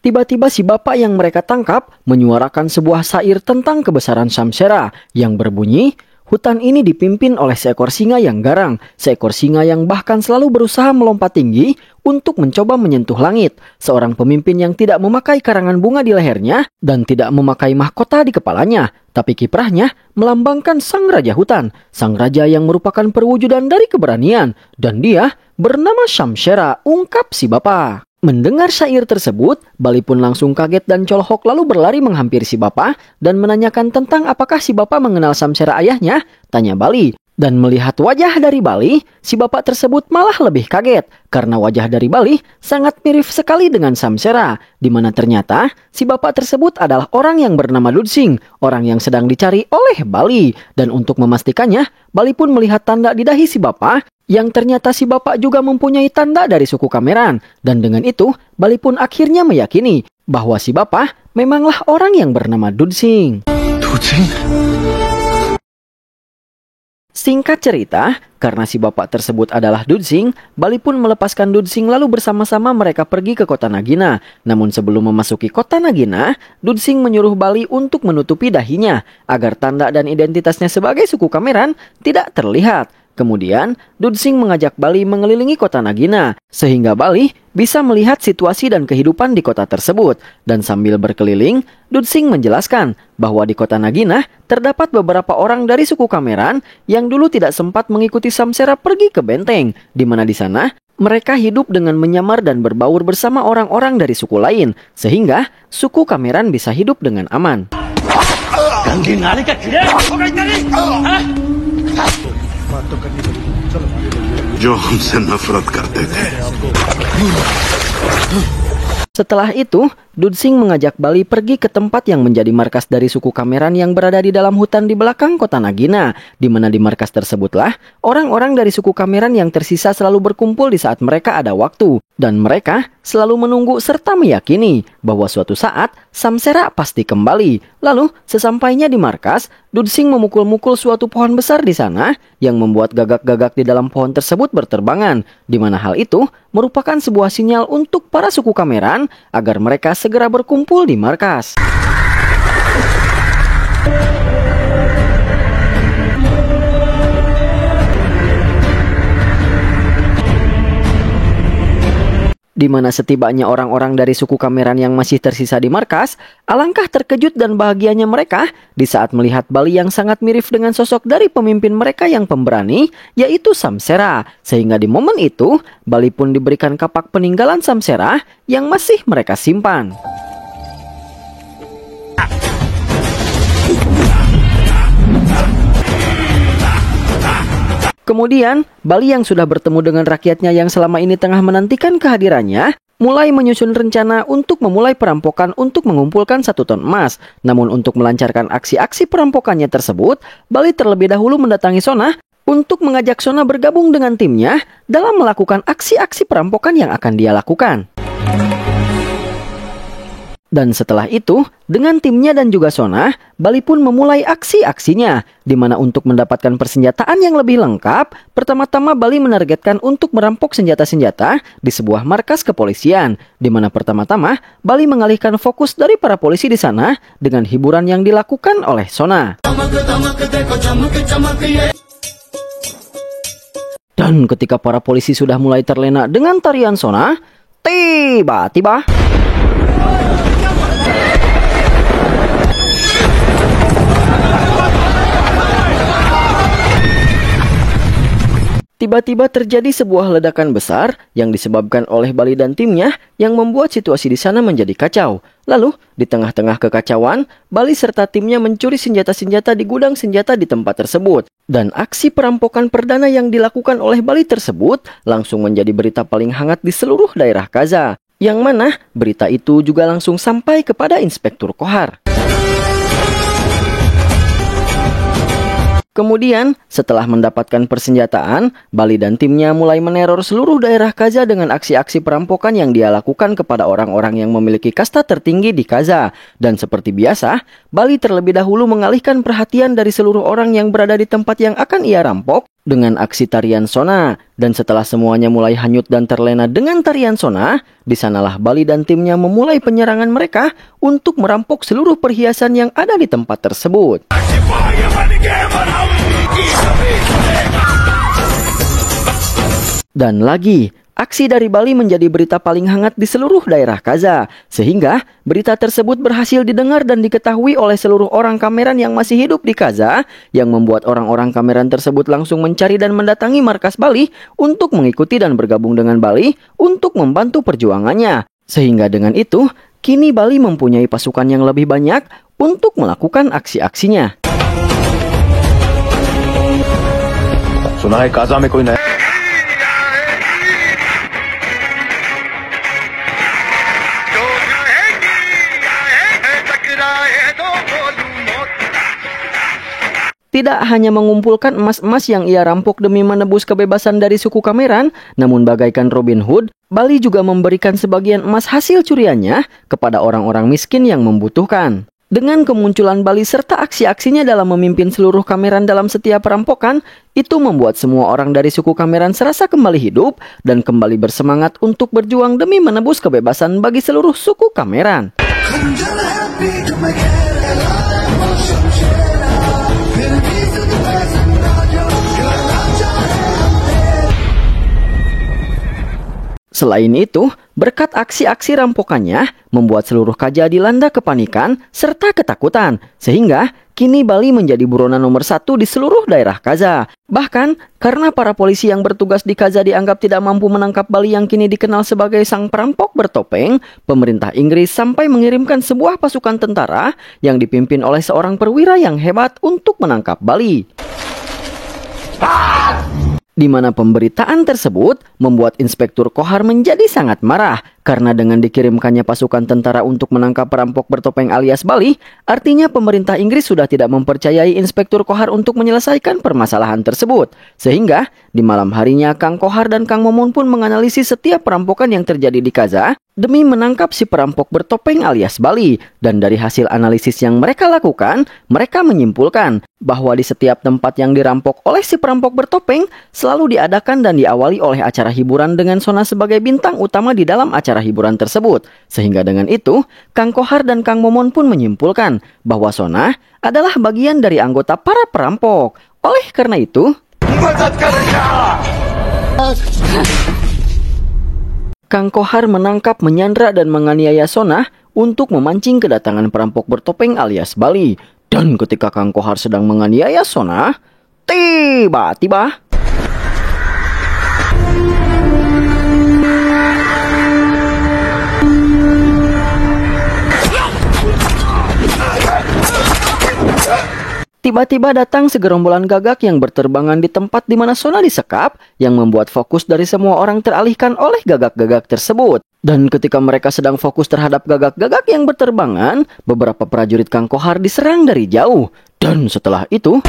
Tiba-tiba si bapak yang mereka tangkap menyuarakan sebuah syair tentang kebesaran Samsera yang berbunyi, hutan ini dipimpin oleh seekor singa yang garang, seekor singa yang bahkan selalu berusaha melompat tinggi untuk mencoba menyentuh langit. Seorang pemimpin yang tidak memakai karangan bunga di lehernya dan tidak memakai mahkota di kepalanya, tapi kiprahnya melambangkan sang raja hutan, sang raja yang merupakan perwujudan dari keberanian, dan dia bernama Samsera, ungkap si bapak. Mendengar syair tersebut, Bali pun langsung kaget dan colhok lalu berlari menghampiri si bapak dan menanyakan tentang apakah si bapak mengenal Samsera ayahnya, tanya Bali. Dan melihat wajah dari Bali, si bapak tersebut malah lebih kaget karena wajah dari Bali sangat mirip sekali dengan Samsera, di mana ternyata si bapak tersebut adalah orang yang bernama Dudsing, orang yang sedang dicari oleh Bali. Dan untuk memastikannya, Bali pun melihat tanda di dahi si bapak, yang ternyata si bapak juga mempunyai tanda dari suku Kameran. Dan dengan itu, Bali pun akhirnya meyakini bahwa si bapak memanglah orang yang bernama Dudsing. Singkat cerita, karena si bapak tersebut adalah Dudsing, Bali pun melepaskan Dudsing lalu bersama-sama mereka pergi ke kota Nagina. Namun sebelum memasuki kota Nagina, Dudsing menyuruh Bali untuk menutupi dahinya agar tanda dan identitasnya sebagai suku Kameran tidak terlihat. Kemudian, Dudsing mengajak Bali mengelilingi kota Nagina, sehingga Bali bisa melihat situasi dan kehidupan di kota tersebut. Dan sambil berkeliling, Dudsing menjelaskan bahwa di kota Nagina terdapat beberapa orang dari suku Kameran yang dulu tidak sempat mengikuti Samsera pergi ke benteng, di mana di sana mereka hidup dengan menyamar dan berbaur bersama orang-orang dari suku lain, sehingga suku Kameran bisa hidup dengan aman. जो हमसे नफरत करते थे। Setelah itu, Dudsing mengajak Bali pergi ke tempat yang menjadi markas dari suku Kameran yang berada di dalam hutan di belakang kota Nagina, di mana di markas tersebutlah orang-orang dari suku Kameran yang tersisa selalu berkumpul di saat mereka ada waktu, dan mereka selalu menunggu serta meyakini bahwa suatu saat Samsera pasti kembali. Lalu, sesampainya di markas, Dudsing memukul-mukul suatu pohon besar di sana yang membuat gagak-gagak di dalam pohon tersebut berterbangan, di mana hal itu merupakan sebuah sinyal untuk para suku Kameran agar mereka segera berkumpul di markas. Di mana setibanya orang-orang dari suku Kameran yang masih tersisa di markas, alangkah terkejut dan bahagianya mereka di saat melihat Bali yang sangat mirip dengan sosok dari pemimpin mereka yang pemberani, yaitu Samsera. Sehingga di momen itu, Bali pun diberikan kapak peninggalan Samsera yang masih mereka simpan. Kemudian, Bali yang sudah bertemu dengan rakyatnya yang selama ini tengah menantikan kehadirannya, mulai menyusun rencana untuk memulai perampokan untuk mengumpulkan 1 ton emas. Namun untuk melancarkan aksi-aksi perampokannya tersebut, Bali terlebih dahulu mendatangi Sona untuk mengajak Sona bergabung dengan timnya dalam melakukan aksi-aksi perampokan yang akan dia lakukan. Dan setelah itu, dengan timnya dan juga Sona, Bali pun memulai aksi-aksinya, di mana untuk mendapatkan persenjataan yang lebih lengkap, pertama-tama Bali menargetkan untuk merampok senjata-senjata di sebuah markas kepolisian, di mana pertama-tama Bali mengalihkan fokus dari para polisi di sana dengan hiburan yang dilakukan oleh Sona. Dan ketika para polisi sudah mulai terlena dengan tarian Sona, tiba-tiba terjadi sebuah ledakan besar yang disebabkan oleh Bali dan timnya yang membuat situasi di sana menjadi kacau. Lalu, di tengah-tengah kekacauan, Bali serta timnya mencuri senjata-senjata di gudang senjata di tempat tersebut. Dan aksi perampokan perdana yang dilakukan oleh Bali tersebut langsung menjadi berita paling hangat di seluruh daerah Kaza. Yang mana berita itu juga langsung sampai kepada Inspektur Kohar. Kemudian, setelah mendapatkan persenjataan, Bali dan timnya mulai meneror seluruh daerah Kaza dengan aksi-aksi perampokan yang dia lakukan kepada orang-orang yang memiliki kasta tertinggi di Kaza. Dan seperti biasa, Bali terlebih dahulu mengalihkan perhatian dari seluruh orang yang berada di tempat yang akan ia rampok dengan aksi tarian Sona. Dan setelah semuanya mulai hanyut dan terlena dengan tarian Sona, di sanalah Bali dan timnya memulai penyerangan mereka untuk merampok seluruh perhiasan yang ada di tempat tersebut. Dan lagi, aksi dari Bali menjadi berita paling hangat di seluruh daerah Kaza, sehingga berita tersebut berhasil didengar dan diketahui oleh seluruh orang Kameran yang masih hidup di Kaza, yang membuat orang-orang Kameran tersebut langsung mencari dan mendatangi markas Bali untuk mengikuti dan bergabung dengan Bali untuk membantu perjuangannya. Sehingga dengan itu, kini Bali mempunyai pasukan yang lebih banyak untuk melakukan aksi-aksinya. सुना है काजा में कोई नया Tidak hanya mengumpulkan emas-emas yang ia rampok demi menebus kebebasan dari suku Kameran, namun bagaikan Robin Hood, Bali juga memberikan sebagian emas hasil curiannya kepada orang-orang miskin yang membutuhkan. Dengan kemunculan Bali serta aksi-aksinya dalam memimpin seluruh Kameran dalam setiap perampokan, itu membuat semua orang dari suku Kameran serasa kembali hidup dan kembali bersemangat untuk berjuang demi menebus kebebasan bagi seluruh suku Kameran. Selain itu, berkat aksi-aksi rampokannya, membuat seluruh Kaja dilanda kepanikan serta ketakutan, sehingga kini Bali menjadi buronan nomor 1 di seluruh daerah Kaza. Bahkan, karena para polisi yang bertugas di Kaza dianggap tidak mampu menangkap Bali yang kini dikenal sebagai sang perampok bertopeng, pemerintah Inggris sampai mengirimkan sebuah pasukan tentara yang dipimpin oleh seorang perwira yang hebat untuk menangkap Bali. Di mana pemberitaan tersebut membuat Inspektur Kohar menjadi sangat marah karena dengan dikirimkannya pasukan tentara untuk menangkap perampok bertopeng alias Bali, artinya pemerintah Inggris sudah tidak mempercayai Inspektur Kohar untuk menyelesaikan permasalahan tersebut. Sehingga di malam harinya Kang Kohar dan Kang Momon pun menganalisis setiap perampokan yang terjadi di Kaza demi menangkap si perampok bertopeng alias Bali. Dan dari hasil analisis yang mereka lakukan, mereka menyimpulkan bahwa di setiap tempat yang dirampok oleh si perampok bertopeng selalu diadakan dan diawali oleh acara hiburan dengan Sona sebagai bintang utama di dalam acara hiburan tersebut. Sehingga dengan itu, Kang Kohar dan Kang Momon pun menyimpulkan bahwa Sona adalah bagian dari anggota para perampok. Oleh karena itu, Kang Kohar menangkap, menyandra dan menganiaya Sona untuk memancing kedatangan perampok bertopeng alias Bali. Dan ketika Kang Kohar sedang menganiaya Sona, tiba-tiba datang segerombolan gagak yang berterbangan di tempat di mana Sona disekap, yang membuat fokus dari semua orang teralihkan oleh gagak-gagak tersebut. Dan ketika mereka sedang fokus terhadap gagak-gagak yang berterbangan, beberapa prajurit Kang Kohar diserang dari jauh. Dan setelah itu,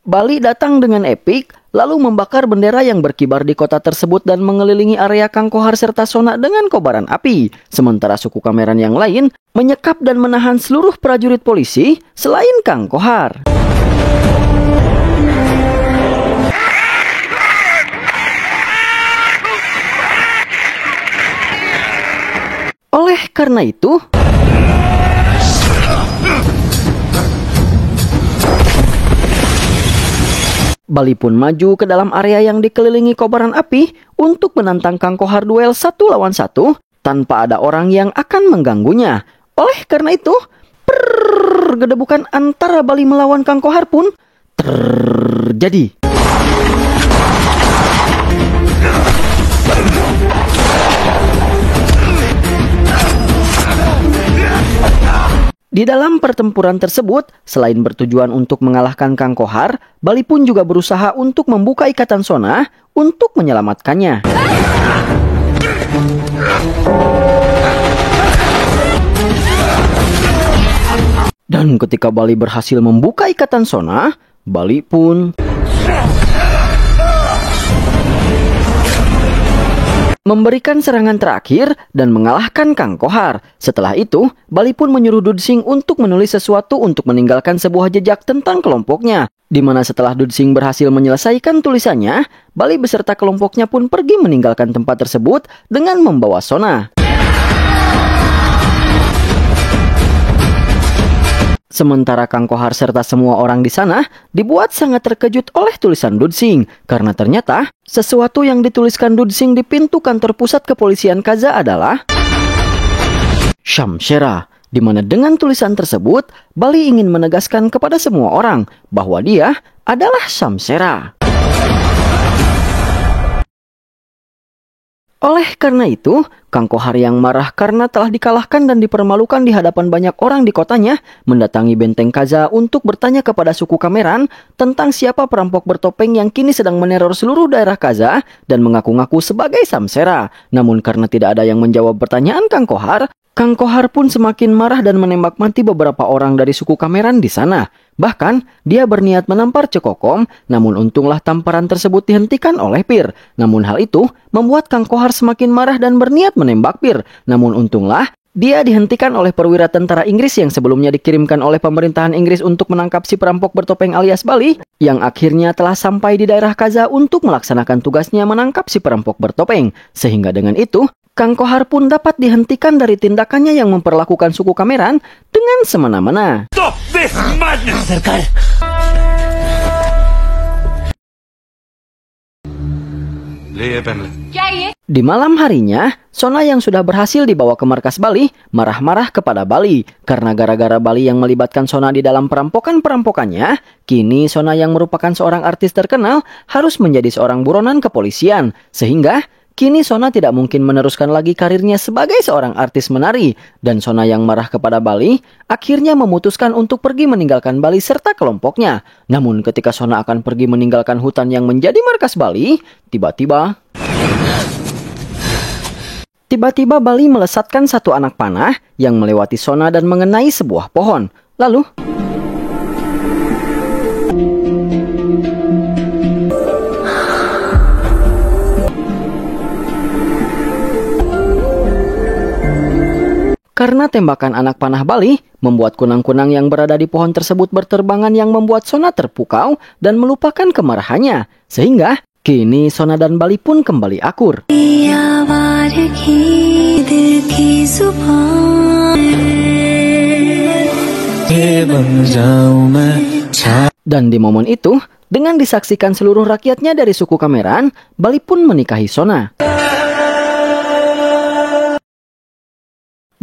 Bali datang dengan epik, lalu membakar bendera yang berkibar di kota tersebut dan mengelilingi area Kang Kohar serta Sona dengan kobaran api. Sementara suku Kameran yang lain menyekap dan menahan seluruh prajurit polisi selain Kang Kohar. Oleh karena itu, Bali pun maju ke dalam area yang dikelilingi kobaran api untuk menantang Kang Kohar duel 1 lawan 1 tanpa ada orang yang akan mengganggunya. Oleh karena itu, gedebukan antara Bali melawan Kang Kohar pun terjadi. Di dalam pertempuran tersebut, selain bertujuan untuk mengalahkan Kang Kohar, Bali pun juga berusaha untuk membuka ikatan Sona untuk menyelamatkannya. Dan ketika Bali berhasil membuka ikatan Sona, Bali pun memberikan serangan terakhir dan mengalahkan Kang Kohar. Setelah itu, Bali pun menyuruh Dudsing untuk menulis sesuatu untuk meninggalkan sebuah jejak tentang kelompoknya. Di mana setelah Dudsing berhasil menyelesaikan tulisannya, Bali beserta kelompoknya pun pergi meninggalkan tempat tersebut dengan membawa Sona. Sementara Kang Kohar serta semua orang di sana dibuat sangat terkejut oleh tulisan Dudsing, karena ternyata sesuatu yang dituliskan Dudsing di pintu kantor pusat kepolisian Kaza adalah Shamshera, di mana dengan tulisan tersebut Bali ingin menegaskan kepada semua orang bahwa dia adalah Shamshera. Oleh karena itu, Kang Kohar yang marah karena telah dikalahkan dan dipermalukan di hadapan banyak orang di kotanya, mendatangi benteng Kaza untuk bertanya kepada suku Kameran tentang siapa perampok bertopeng yang kini sedang meneror seluruh daerah Kaza dan mengaku-ngaku sebagai Shamshera. Namun karena tidak ada yang menjawab pertanyaan Kang Kohar pun semakin marah dan menembak mati beberapa orang dari suku Kameran di sana. Bahkan, dia berniat menampar Cekokom, namun untunglah tamparan tersebut dihentikan oleh Pir. Namun hal itu membuat Kang Kohar semakin marah dan berniat menembak Pir. Namun untunglah, dia dihentikan oleh perwira tentara Inggris yang sebelumnya dikirimkan oleh pemerintahan Inggris untuk menangkap si perampok bertopeng alias Bali, yang akhirnya telah sampai di daerah Kaza untuk melaksanakan tugasnya menangkap si perampok bertopeng. Sehingga dengan itu, Kang Kohar pun dapat dihentikan dari tindakannya yang memperlakukan suku Kameran dengan semena-mena. Stop this madness! Di malam harinya, Sona yang sudah berhasil dibawa ke markas Bali marah-marah kepada Bali karena gara-gara Bali yang melibatkan Sona di dalam perampokan-perampokannya, kini Sona yang merupakan seorang artis terkenal harus menjadi seorang buronan kepolisian, sehingga kini Sona tidak mungkin meneruskan lagi karirnya sebagai seorang artis menari, dan Sona yang marah kepada Bali akhirnya memutuskan untuk pergi meninggalkan Bali serta kelompoknya. Namun ketika Sona akan pergi meninggalkan hutan yang menjadi markas Bali, tiba-tiba Bali melesatkan satu anak panah yang melewati Sona dan mengenai sebuah pohon. Lalu karena tembakan anak panah Bali membuat kunang-kunang yang berada di pohon tersebut berterbangan yang membuat Sona terpukau dan melupakan kemarahannya. Sehingga kini Sona dan Bali pun kembali akur. Dan di momen itu, dengan disaksikan seluruh rakyatnya dari suku Kameran, Bali pun menikahi Sona.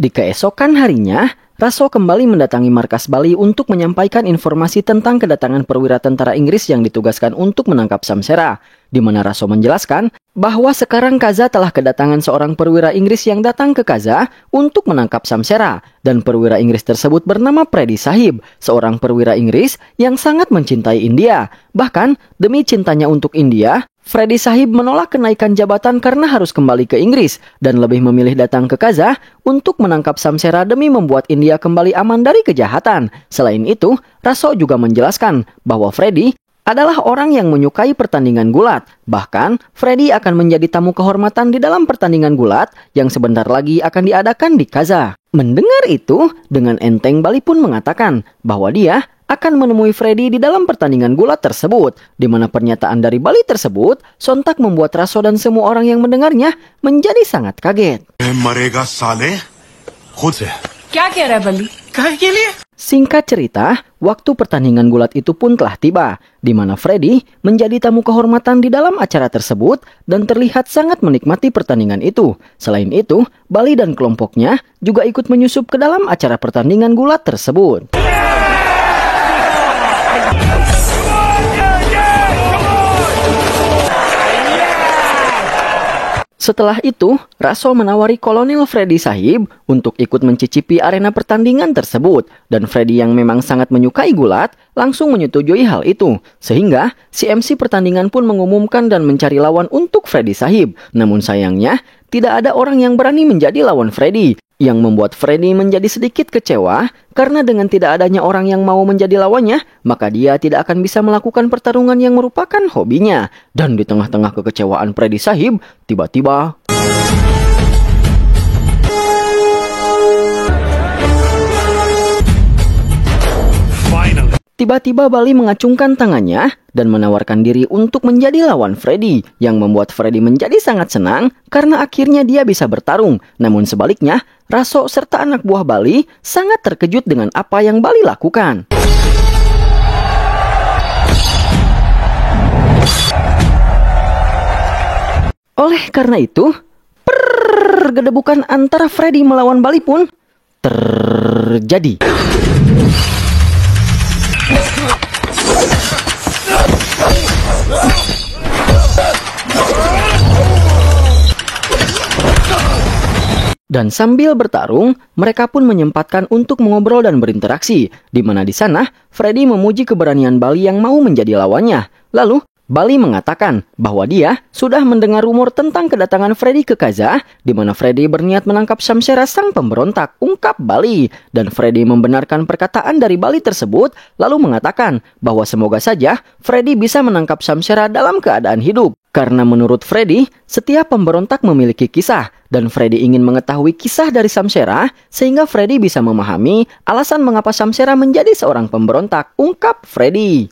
Di keesokan harinya, Raso kembali mendatangi markas Bali untuk menyampaikan informasi tentang kedatangan perwira tentara Inggris yang ditugaskan untuk menangkap Samsera, di mana Raso menjelaskan bahwa sekarang Kaza telah kedatangan seorang perwira Inggris yang datang ke Kaza untuk menangkap Samsera, dan perwira Inggris tersebut bernama Freddy Sahib, seorang perwira Inggris yang sangat mencintai India. Bahkan, demi cintanya untuk India, Freddy Sahib menolak kenaikan jabatan karena harus kembali ke Inggris dan lebih memilih datang ke Kaza untuk menangkap Samsera demi membuat India kembali aman dari kejahatan. Selain itu, Raso juga menjelaskan bahwa Freddy adalah orang yang menyukai pertandingan gulat. Bahkan, Freddy akan menjadi tamu kehormatan di dalam pertandingan gulat yang sebentar lagi akan diadakan di Kaza. Mendengar itu, dengan enteng Bali pun mengatakan bahwa dia akan menemui Freddy di dalam pertandingan gulat tersebut, di mana pernyataan dari Bali tersebut sontak membuat Raso dan semua orang yang mendengarnya menjadi sangat kaget. मरेगा साले खुद से क्या कह रहा है बली? काहे के लिए? Singkat cerita, waktu pertandingan gulat itu pun telah tiba, di mana Freddy menjadi tamu kehormatan di dalam acara tersebut dan terlihat sangat menikmati pertandingan itu. Selain itu, Bali dan kelompoknya juga ikut menyusup ke dalam acara pertandingan gulat tersebut. Setelah itu, Raso menawari Kolonel Freddy Sahib untuk ikut mencicipi arena pertandingan tersebut, dan Freddy yang memang sangat menyukai gulat langsung menyetujui hal itu, sehingga si MC pertandingan pun mengumumkan dan mencari lawan untuk Freddy Sahib. Namun sayangnya, tidak ada orang yang berani menjadi lawan Freddy, yang membuat Freddy menjadi sedikit kecewa karena dengan tidak adanya orang yang mau menjadi lawannya, maka dia tidak akan bisa melakukan pertarungan yang merupakan hobinya. Dan di tengah-tengah kekecewaan Freddy Sahib, tiba-tiba Bali mengacungkan tangannya dan menawarkan diri untuk menjadi lawan Freddy, yang membuat Freddy menjadi sangat senang karena akhirnya dia bisa bertarung. Namun sebaliknya, Raso serta anak buah Bali sangat terkejut dengan apa yang Bali lakukan. Oleh karena itu, pergedebukan antara Freddy melawan Bali pun terjadi. Dan sambil bertarung, mereka pun menyempatkan untuk mengobrol dan berinteraksi, di mana di sana Freddy memuji keberanian Bali yang mau menjadi lawannya. Lalu Bali mengatakan bahwa dia sudah mendengar rumor tentang kedatangan Freddy ke Kaza, di mana Freddy berniat menangkap Samsera sang pemberontak, ungkap Bali. Dan Freddy membenarkan perkataan dari Bali tersebut, lalu mengatakan bahwa semoga saja Freddy bisa menangkap Samsera dalam keadaan hidup. Karena menurut Freddy, setiap pemberontak memiliki kisah, dan Freddy ingin mengetahui kisah dari Samsera, sehingga Freddy bisa memahami alasan mengapa Samsera menjadi seorang pemberontak, ungkap Freddy.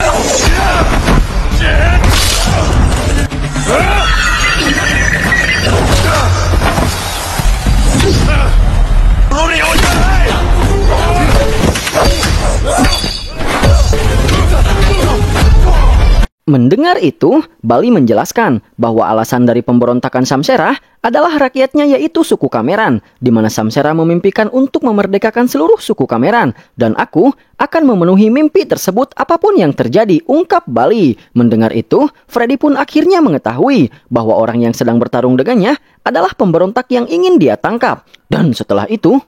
Mendengar itu, Bali menjelaskan bahwa alasan dari pemberontakan Samsera adalah rakyatnya yaitu suku Kameran, di mana Samsera memimpikan untuk memerdekakan seluruh suku Kameran, dan aku akan memenuhi mimpi tersebut apapun yang terjadi, ungkap Bali. Mendengar itu, Freddy pun akhirnya mengetahui bahwa orang yang sedang bertarung dengannya adalah pemberontak yang ingin dia tangkap. Dan setelah itu,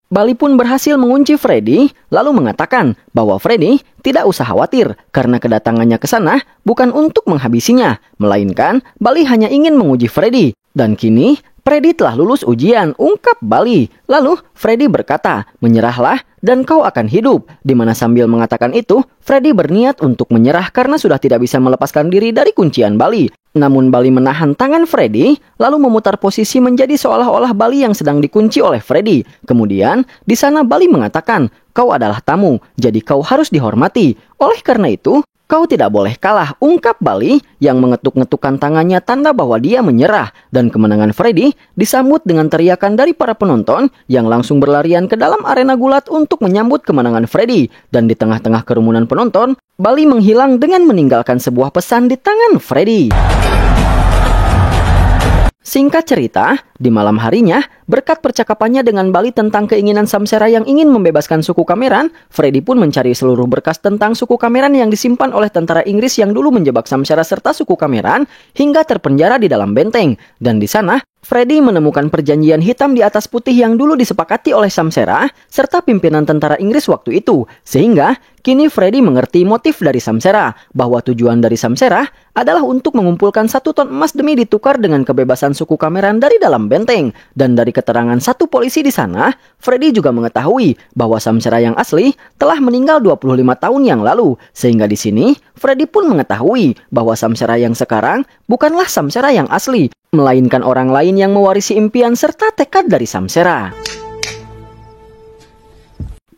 Bali pun berhasil mengunci Freddy, lalu mengatakan bahwa Freddy tidak usah khawatir karena kedatangannya ke sana bukan untuk menghabisinya, melainkan Bali hanya ingin menguji Freddy. Dan kini, Freddy telah lulus ujian, ungkap Bali. Lalu, Freddy berkata, menyerahlah dan kau akan hidup. Dimana sambil mengatakan itu, Freddy berniat untuk menyerah karena sudah tidak bisa melepaskan diri dari kuncian Bali. Namun Bali menahan tangan Freddy, lalu memutar posisi menjadi seolah-olah Bali yang sedang dikunci oleh Freddy. Kemudian, di sana Bali mengatakan, kau adalah tamu, jadi kau harus dihormati. Oleh karena itu, kau tidak boleh kalah, ungkap Bali yang mengetuk-ngetukkan tangannya tanda bahwa dia menyerah. Dan kemenangan Freddy disambut dengan teriakan dari para penonton yang langsung berlarian ke dalam arena gulat untuk menyambut kemenangan Freddy. Dan di tengah-tengah kerumunan penonton, Bali menghilang dengan meninggalkan sebuah pesan di tangan Freddy. Singkat cerita, di malam harinya, berkat percakapannya dengan Bali tentang keinginan Samsera yang ingin membebaskan suku Kameran, Freddy pun mencari seluruh berkas tentang suku Kameran yang disimpan oleh tentara Inggris yang dulu menjebak Samsera serta suku Kameran hingga terpenjara di dalam benteng. Dan di sana, Freddy menemukan perjanjian hitam di atas putih yang dulu disepakati oleh Samsera serta pimpinan tentara Inggris waktu itu. Sehingga, kini Freddy mengerti motif dari Samsera, bahwa tujuan dari Samsera adalah untuk mengumpulkan 1 ton emas demi ditukar dengan kebebasan suku Kameran dari dalam benteng. Dan dari keterangan satu polisi di sana, Freddy juga mengetahui bahwa Samsera yang asli telah meninggal 25 tahun yang lalu. Sehingga di sini, Freddy pun mengetahui bahwa Samsera yang sekarang bukanlah Samsera yang asli, melainkan orang lain yang mewarisi impian serta tekad dari Samsera.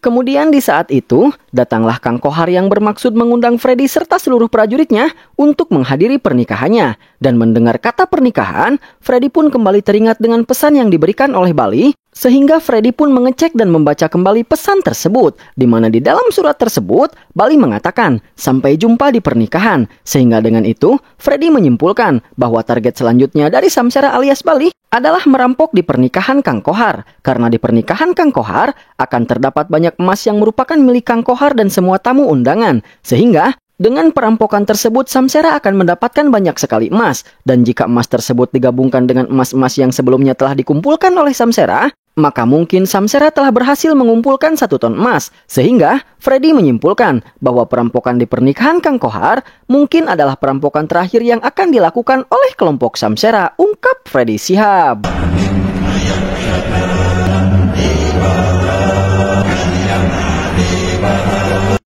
Kemudian di saat itu, datanglah Kang Kohar yang bermaksud mengundang Freddy serta seluruh prajuritnya untuk menghadiri pernikahannya. Dan mendengar kata pernikahan, Freddy pun kembali teringat dengan pesan yang diberikan oleh Bali, sehingga Freddy pun mengecek dan membaca kembali pesan tersebut, di mana di dalam surat tersebut, Bali mengatakan, sampai jumpa di pernikahan. Sehingga dengan itu, Freddy menyimpulkan bahwa target selanjutnya dari Samsera alias Bali adalah merampok di pernikahan Kang Kohar. Karena di pernikahan Kang Kohar akan terdapat banyak emas yang merupakan milik Kang Kohar dan semua tamu undangan. Sehingga, dengan perampokan tersebut, Samsera akan mendapatkan banyak sekali emas. Dan jika emas tersebut digabungkan dengan emas-emas yang sebelumnya telah dikumpulkan oleh Samsera, maka mungkin Samsera telah berhasil mengumpulkan 1 ton emas. Sehingga, Freddy menyimpulkan bahwa perampokan di pernikahan Kang Kohar mungkin adalah perampokan terakhir yang akan dilakukan oleh kelompok Samsera, ungkap Freddy Shihab.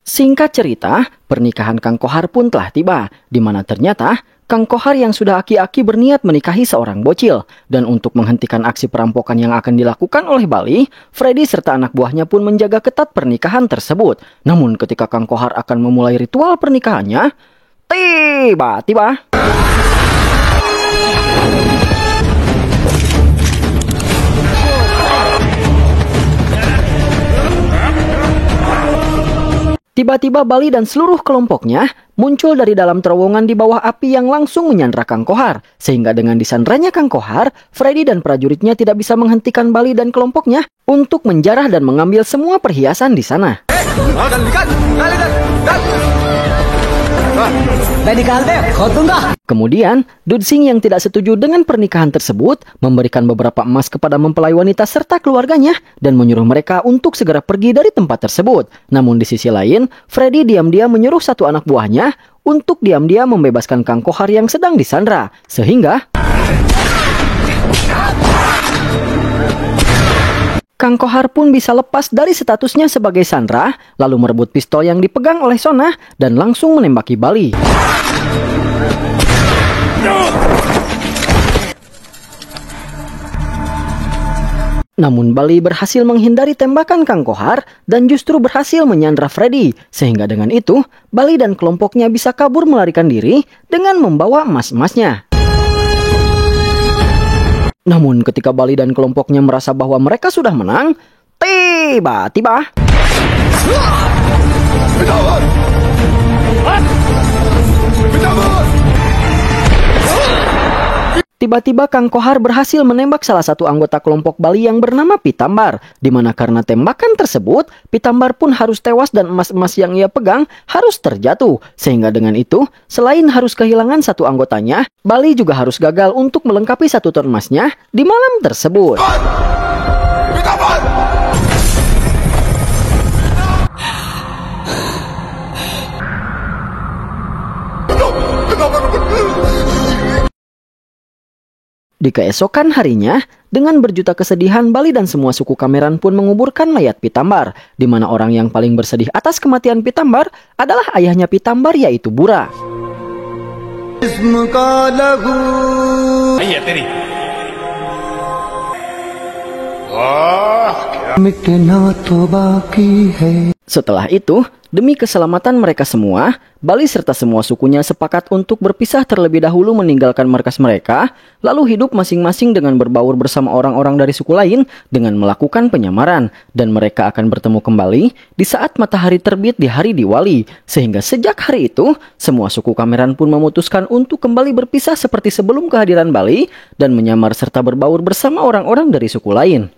Singkat cerita, pernikahan Kang Kohar pun telah tiba, di mana ternyata Kang Kohar yang sudah aki-aki berniat menikahi seorang bocil. Dan untuk menghentikan aksi perampokan yang akan dilakukan oleh Bali, Freddy serta anak buahnya pun menjaga ketat pernikahan tersebut. Namun ketika Kang Kohar akan memulai ritual pernikahannya, tiba-tiba Bali dan seluruh kelompoknya muncul dari dalam terowongan di bawah api yang langsung menyandra Kang Kohar. Sehingga dengan disandranya Kang Kohar, Freddy dan prajuritnya tidak bisa menghentikan Bali dan kelompoknya untuk menjarah dan mengambil semua perhiasan di sana. Kemudian, Dudsing yang tidak setuju dengan pernikahan tersebut memberikan beberapa emas kepada mempelai wanita serta keluarganya dan menyuruh mereka untuk segera pergi dari tempat tersebut. Namun di sisi lain, Freddy diam-diam menyuruh satu anak buahnya untuk diam-diam membebaskan Kang Kohar yang sedang disandra. Sehingga Kang Kohar pun bisa lepas dari statusnya sebagai sandra, lalu merebut pistol yang dipegang oleh Sona dan langsung menembaki Bali. Namun Bali berhasil menghindari tembakan Kang Kohar dan justru berhasil menyandra Freddy. Sehingga dengan itu, Bali dan kelompoknya bisa kabur melarikan diri dengan membawa emas-emasnya. Namun ketika Bali dan kelompoknya merasa bahwa mereka sudah menang, tiba-tiba Kang Kohar berhasil menembak salah satu anggota kelompok Bali yang bernama Pitambar, di mana karena tembakan tersebut, Pitambar pun harus tewas dan emas-emas yang ia pegang harus terjatuh. Sehingga dengan itu, selain harus kehilangan satu anggotanya, Bali juga harus gagal untuk melengkapi 1 ton emasnya di malam tersebut. Di keesokan harinya, dengan berjuta kesedihan, Bali dan semua suku Kameran pun menguburkan mayat Pitambar, di mana orang yang paling bersedih atas kematian Pitambar adalah ayahnya Pitambar, yaitu Bura. Setelah itu, demi keselamatan mereka semua, Bali serta semua sukunya sepakat untuk berpisah terlebih dahulu meninggalkan markas mereka, lalu hidup masing-masing dengan berbaur bersama orang-orang dari suku lain dengan melakukan penyamaran, dan mereka akan bertemu kembali di saat matahari terbit di hari Diwali. Sehingga sejak hari itu, semua suku Kameran pun memutuskan untuk kembali berpisah seperti sebelum kehadiran Bali dan menyamar serta berbaur bersama orang-orang dari suku lain.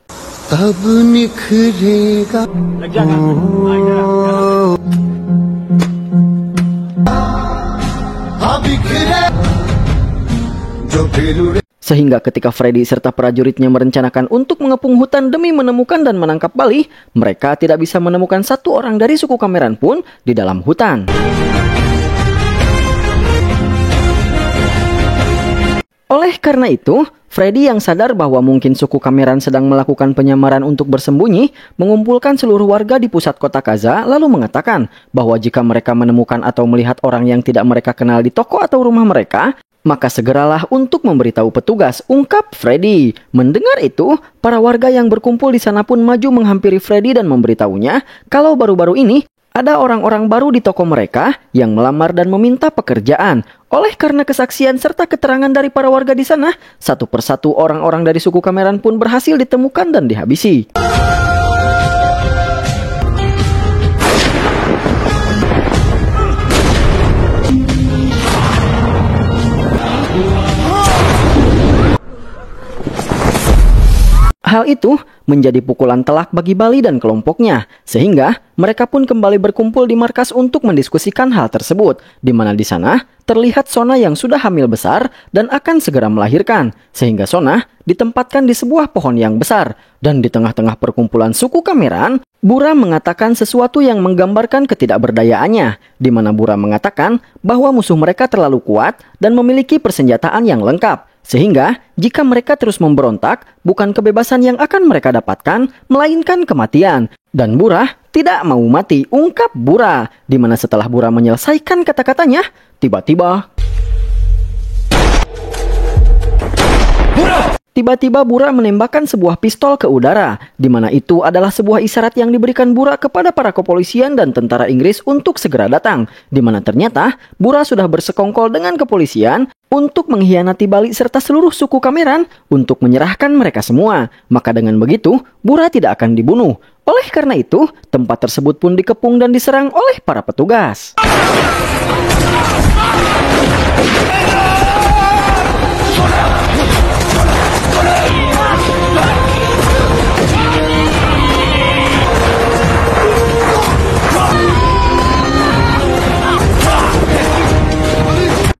Sehingga ketika Freddy serta prajuritnya merencanakan untuk mengepung hutan demi menemukan dan menangkap Bali, mereka tidak bisa menemukan satu orang dari suku Kameran pun di dalam hutan. Oleh karena itu, Freddy yang sadar bahwa mungkin suku Kameran sedang melakukan penyamaran untuk bersembunyi, mengumpulkan seluruh warga di pusat kota Kaza, lalu mengatakan bahwa jika mereka menemukan atau melihat orang yang tidak mereka kenal di toko atau rumah mereka, maka segeralah untuk memberitahu petugas, ungkap Freddy. Mendengar itu, para warga yang berkumpul di sana pun maju menghampiri Freddy dan memberitahunya kalau baru-baru ini ada orang-orang baru di toko mereka yang melamar dan meminta pekerjaan. Oleh karena kesaksian serta keterangan dari para warga di sana, satu persatu orang-orang dari suku Kameran pun berhasil ditemukan dan dihabisi. Hal itu menjadi pukulan telak bagi Bali dan kelompoknya, sehingga mereka pun kembali berkumpul di markas untuk mendiskusikan hal tersebut, di mana di sana terlihat Sona yang sudah hamil besar dan akan segera melahirkan, sehingga Sona ditempatkan di sebuah pohon yang besar, dan di tengah-tengah perkumpulan suku Kameran, Bura mengatakan sesuatu yang menggambarkan ketidakberdayaannya, di mana Bura mengatakan bahwa musuh mereka terlalu kuat dan memiliki persenjataan yang lengkap, sehingga jika mereka terus memberontak, bukan kebebasan yang akan mereka dapatkan, melainkan kematian. Dan Bura tidak mau mati, ungkap Bura. Di mana setelah Bura menyelesaikan kata-katanya, tiba-tiba Bura menembakkan sebuah pistol ke udara, di mana itu adalah sebuah isyarat yang diberikan Bura kepada para kepolisian dan tentara Inggris untuk segera datang, di mana ternyata Bura sudah bersekongkol dengan kepolisian untuk mengkhianati Bali serta seluruh suku Kameran untuk menyerahkan mereka semua. Maka dengan begitu, Bura tidak akan dibunuh. Oleh karena itu, tempat tersebut pun dikepung dan diserang oleh para petugas.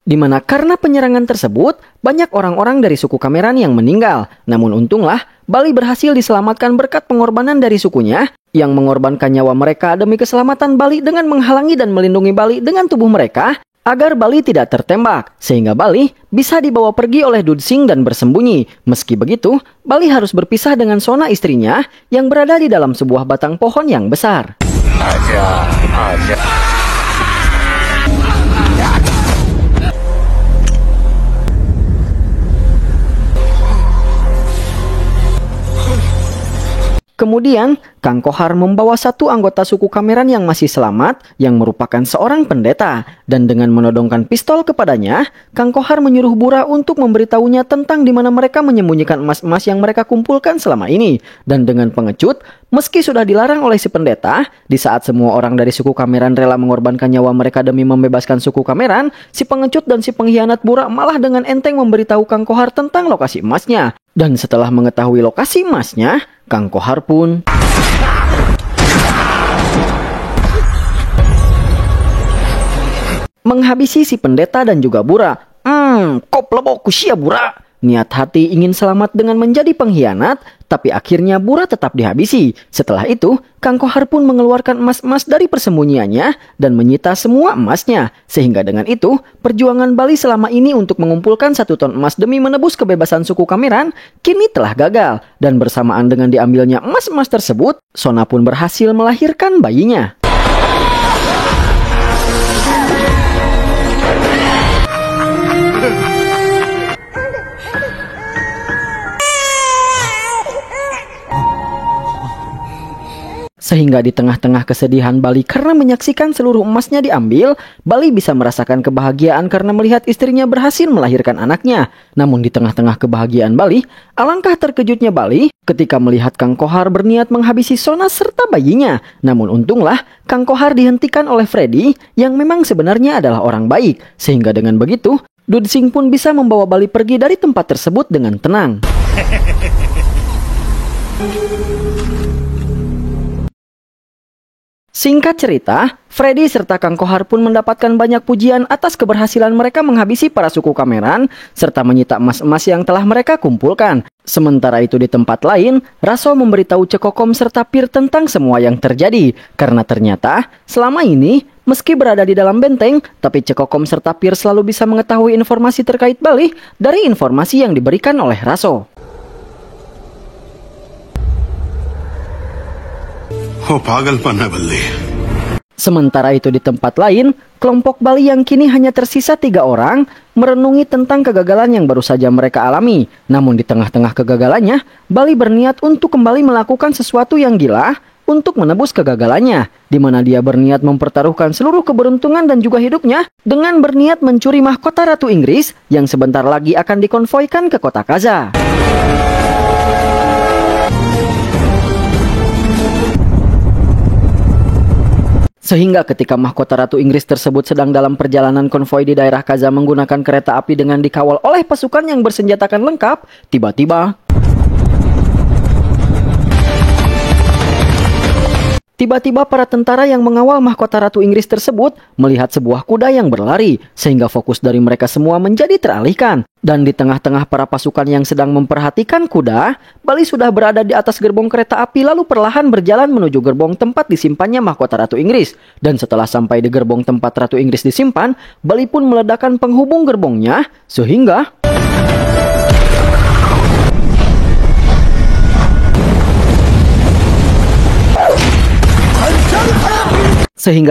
Di mana karena penyerangan tersebut, banyak orang-orang dari suku Kameran yang meninggal. Namun untunglah, Bali berhasil diselamatkan berkat pengorbanan dari sukunya, yang mengorbankan nyawa mereka demi keselamatan Bali dengan menghalangi dan melindungi Bali dengan tubuh mereka, agar Bali tidak tertembak, sehingga Bali bisa dibawa pergi oleh Dudsing dan bersembunyi. Meski begitu, Bali harus berpisah dengan Sona istrinya, yang berada di dalam sebuah batang pohon yang besar. Kemudian, Kang Kohar membawa satu anggota suku Kameran yang masih selamat, yang merupakan seorang pendeta. Dan dengan menodongkan pistol kepadanya, Kang Kohar menyuruh Bura untuk memberitahunya tentang di mana mereka menyembunyikan emas-emas yang mereka kumpulkan selama ini. Dan dengan pengecut, meski sudah dilarang oleh si pendeta, di saat semua orang dari suku Kameran rela mengorbankan nyawa mereka demi membebaskan suku Kameran, si pengecut dan si pengkhianat Bura malah dengan enteng memberitahu Kang Kohar tentang lokasi emasnya. Dan setelah mengetahui lokasi emasnya, Kang Kohar pun menghabisi si pendeta dan juga Bura. Kau pelebok kusia Bura. Niat hati ingin selamat dengan menjadi pengkhianat, tapi akhirnya Bura tetap dihabisi. Setelah itu, Kang Kohar pun mengeluarkan emas-emas dari persembunyiannya dan menyita semua emasnya. Sehingga dengan itu, perjuangan Bali selama ini untuk mengumpulkan 1 ton emas demi menebus kebebasan suku Kameran kini telah gagal. Dan bersamaan dengan diambilnya emas-emas tersebut, Sona pun berhasil melahirkan bayinya. Sehingga di tengah-tengah kesedihan Bali karena menyaksikan seluruh emasnya diambil, Bali bisa merasakan kebahagiaan karena melihat istrinya berhasil melahirkan anaknya. Namun di tengah-tengah kebahagiaan Bali, alangkah terkejutnya Bali ketika melihat Kang Kohar berniat menghabisi Sona serta bayinya. Namun untunglah, Kang Kohar dihentikan oleh Freddy yang memang sebenarnya adalah orang baik. Sehingga dengan begitu, Dudsing pun bisa membawa Bali pergi dari tempat tersebut dengan tenang. Singkat cerita, Freddy serta Kang Kohar pun mendapatkan banyak pujian atas keberhasilan mereka menghabisi para suku Kameran serta menyita emas-emas yang telah mereka kumpulkan. Sementara itu di tempat lain, Raso memberitahu Cekokom serta Pir tentang semua yang terjadi. Karena ternyata, selama ini, meski berada di dalam benteng, tapi Cekokom serta Pir selalu bisa mengetahui informasi terkait Bali dari informasi yang diberikan oleh Raso. Oh, pagalpan है बल्ली. Sementara itu di tempat lain, kelompok Bali yang kini hanya tersisa 3 orang merenungi tentang kegagalan yang baru saja mereka alami. Namun di tengah-tengah kegagalannya, Bali berniat untuk kembali melakukan sesuatu yang gila untuk menebus kegagalannya, di mana dia berniat mempertaruhkan seluruh keberuntungan dan juga hidupnya dengan berniat mencuri mahkota Ratu Inggris yang sebentar lagi akan dikonvoikan ke kota Kaza. Sehingga ketika mahkota Ratu Inggris tersebut sedang dalam perjalanan konvoi di daerah Kaza menggunakan kereta api dengan dikawal oleh pasukan yang bersenjatakan lengkap, tiba-tiba para tentara yang mengawal mahkota Ratu Inggris tersebut melihat sebuah kuda yang berlari, sehingga fokus dari mereka semua menjadi teralihkan. Dan di tengah-tengah para pasukan yang sedang memperhatikan kuda, Bali sudah berada di atas gerbong kereta api lalu perlahan berjalan menuju gerbong tempat disimpannya mahkota Ratu Inggris. Dan setelah sampai di gerbong tempat Ratu Inggris disimpan, Bali pun meledakkan penghubung gerbongnya, sehingga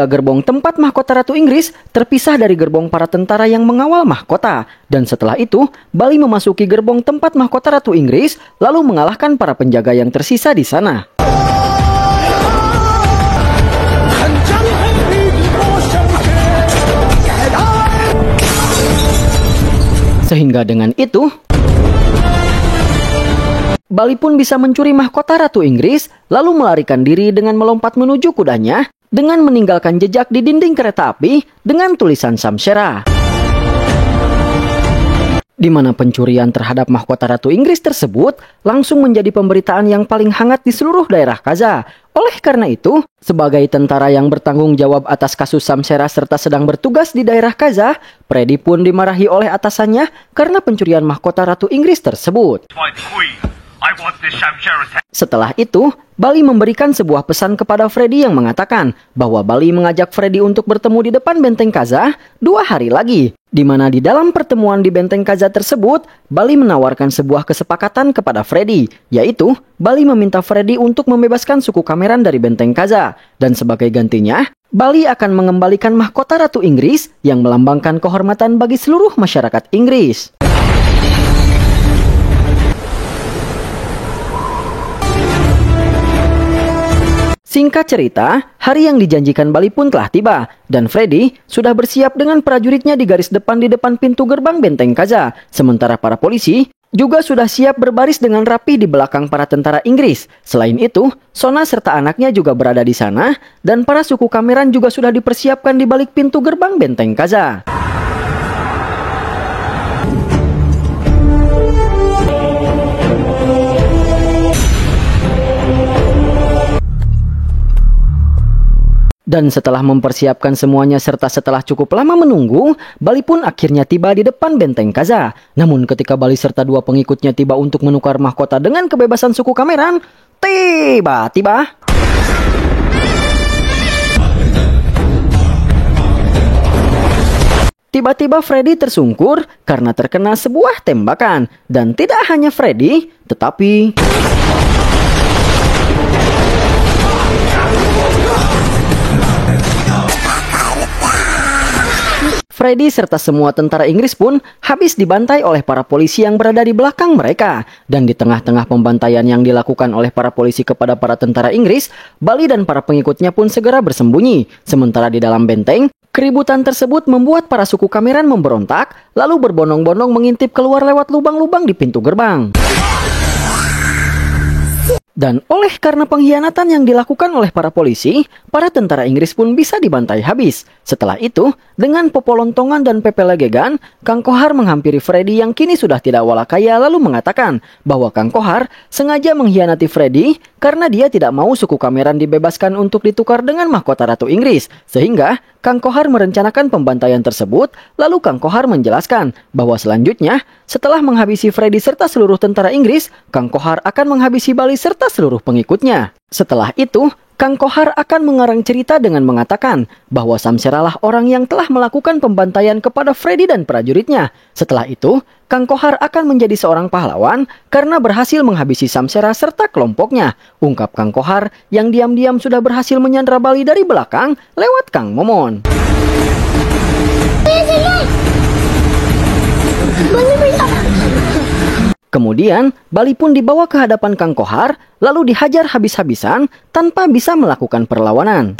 gerbong tempat mahkota Ratu Inggris terpisah dari gerbong para tentara yang mengawal mahkota. Dan setelah itu, Bali memasuki gerbong tempat mahkota Ratu Inggris, lalu mengalahkan para penjaga yang tersisa di sana. Sehingga dengan itu, Bali pun bisa mencuri mahkota Ratu Inggris, lalu melarikan diri dengan melompat menuju kudanya, dengan meninggalkan jejak di dinding kereta api dengan tulisan Samsera. Di mana pencurian terhadap mahkota Ratu Inggris tersebut langsung menjadi pemberitaan yang paling hangat di seluruh daerah Kaza. Oleh karena itu, sebagai tentara yang bertanggung jawab atas kasus Samsera serta sedang bertugas di daerah Kaza, Freddy pun dimarahi oleh atasannya karena pencurian mahkota Ratu Inggris tersebut. Setelah itu, Bali memberikan sebuah pesan kepada Freddy yang mengatakan bahwa Bali mengajak Freddy untuk bertemu di depan benteng Kaza 2 hari lagi. Di mana di dalam pertemuan di benteng Kaza tersebut, Bali menawarkan sebuah kesepakatan kepada Freddy, yaitu Bali meminta Freddy untuk membebaskan suku Kameran dari benteng Kaza. Dan sebagai gantinya, Bali akan mengembalikan mahkota Ratu Inggris yang melambangkan kehormatan bagi seluruh masyarakat Inggris. Singkat cerita, hari yang dijanjikan Bali pun telah tiba, dan Freddy sudah bersiap dengan prajuritnya di garis depan di depan pintu gerbang benteng Kaza. Sementara para polisi juga sudah siap berbaris dengan rapi di belakang para tentara Inggris. Selain itu, Sona serta anaknya juga berada di sana, dan para suku Cameron juga sudah dipersiapkan di balik pintu gerbang benteng Kaza. Dan setelah mempersiapkan semuanya serta setelah cukup lama menunggu, Bali pun akhirnya tiba di depan benteng Kaza. Namun ketika Bali serta dua pengikutnya tiba untuk menukar mahkota dengan kebebasan suku Cameron, Tiba-tiba Freddy tersungkur karena terkena sebuah tembakan. Dan tidak hanya Freddy, tetapi Freddy serta semua tentara Inggris pun habis dibantai oleh para polisi yang berada di belakang mereka. Dan di tengah-tengah pembantaian yang dilakukan oleh para polisi kepada para tentara Inggris, Bali dan para pengikutnya pun segera bersembunyi. Sementara di dalam benteng, keributan tersebut membuat para suku Cameron memberontak, lalu berbondong-bondong mengintip keluar lewat lubang-lubang di pintu gerbang. Dan oleh karena pengkhianatan yang dilakukan oleh para polisi, para tentara Inggris pun bisa dibantai habis. Setelah itu, dengan popolontongan dan pepelegegan, Kang Kohar menghampiri Freddy yang kini sudah tidak walakaya lalu mengatakan bahwa Kang Kohar sengaja mengkhianati Freddy karena dia tidak mau suku Cameron dibebaskan untuk ditukar dengan mahkota Ratu Inggris. Sehingga Kang Kohar merencanakan pembantaian tersebut, lalu Kang Kohar menjelaskan bahwa selanjutnya, setelah menghabisi Freddy serta seluruh tentara Inggris, Kang Kohar akan menghabisi Bali serta seluruh pengikutnya. Setelah itu, Kang Kohar akan mengarang cerita dengan mengatakan bahwa Samsera lah orang yang telah melakukan pembantaian kepada Freddy dan prajuritnya. Setelah itu, Kang Kohar akan menjadi seorang pahlawan karena berhasil menghabisi Samsera serta kelompoknya. Ungkap Kang Kohar yang diam-diam sudah berhasil menyandra Bali dari belakang lewat Kang Momon. Kemudian, Bali pun dibawa ke hadapan Kang Kohar, lalu dihajar habis-habisan tanpa bisa melakukan perlawanan.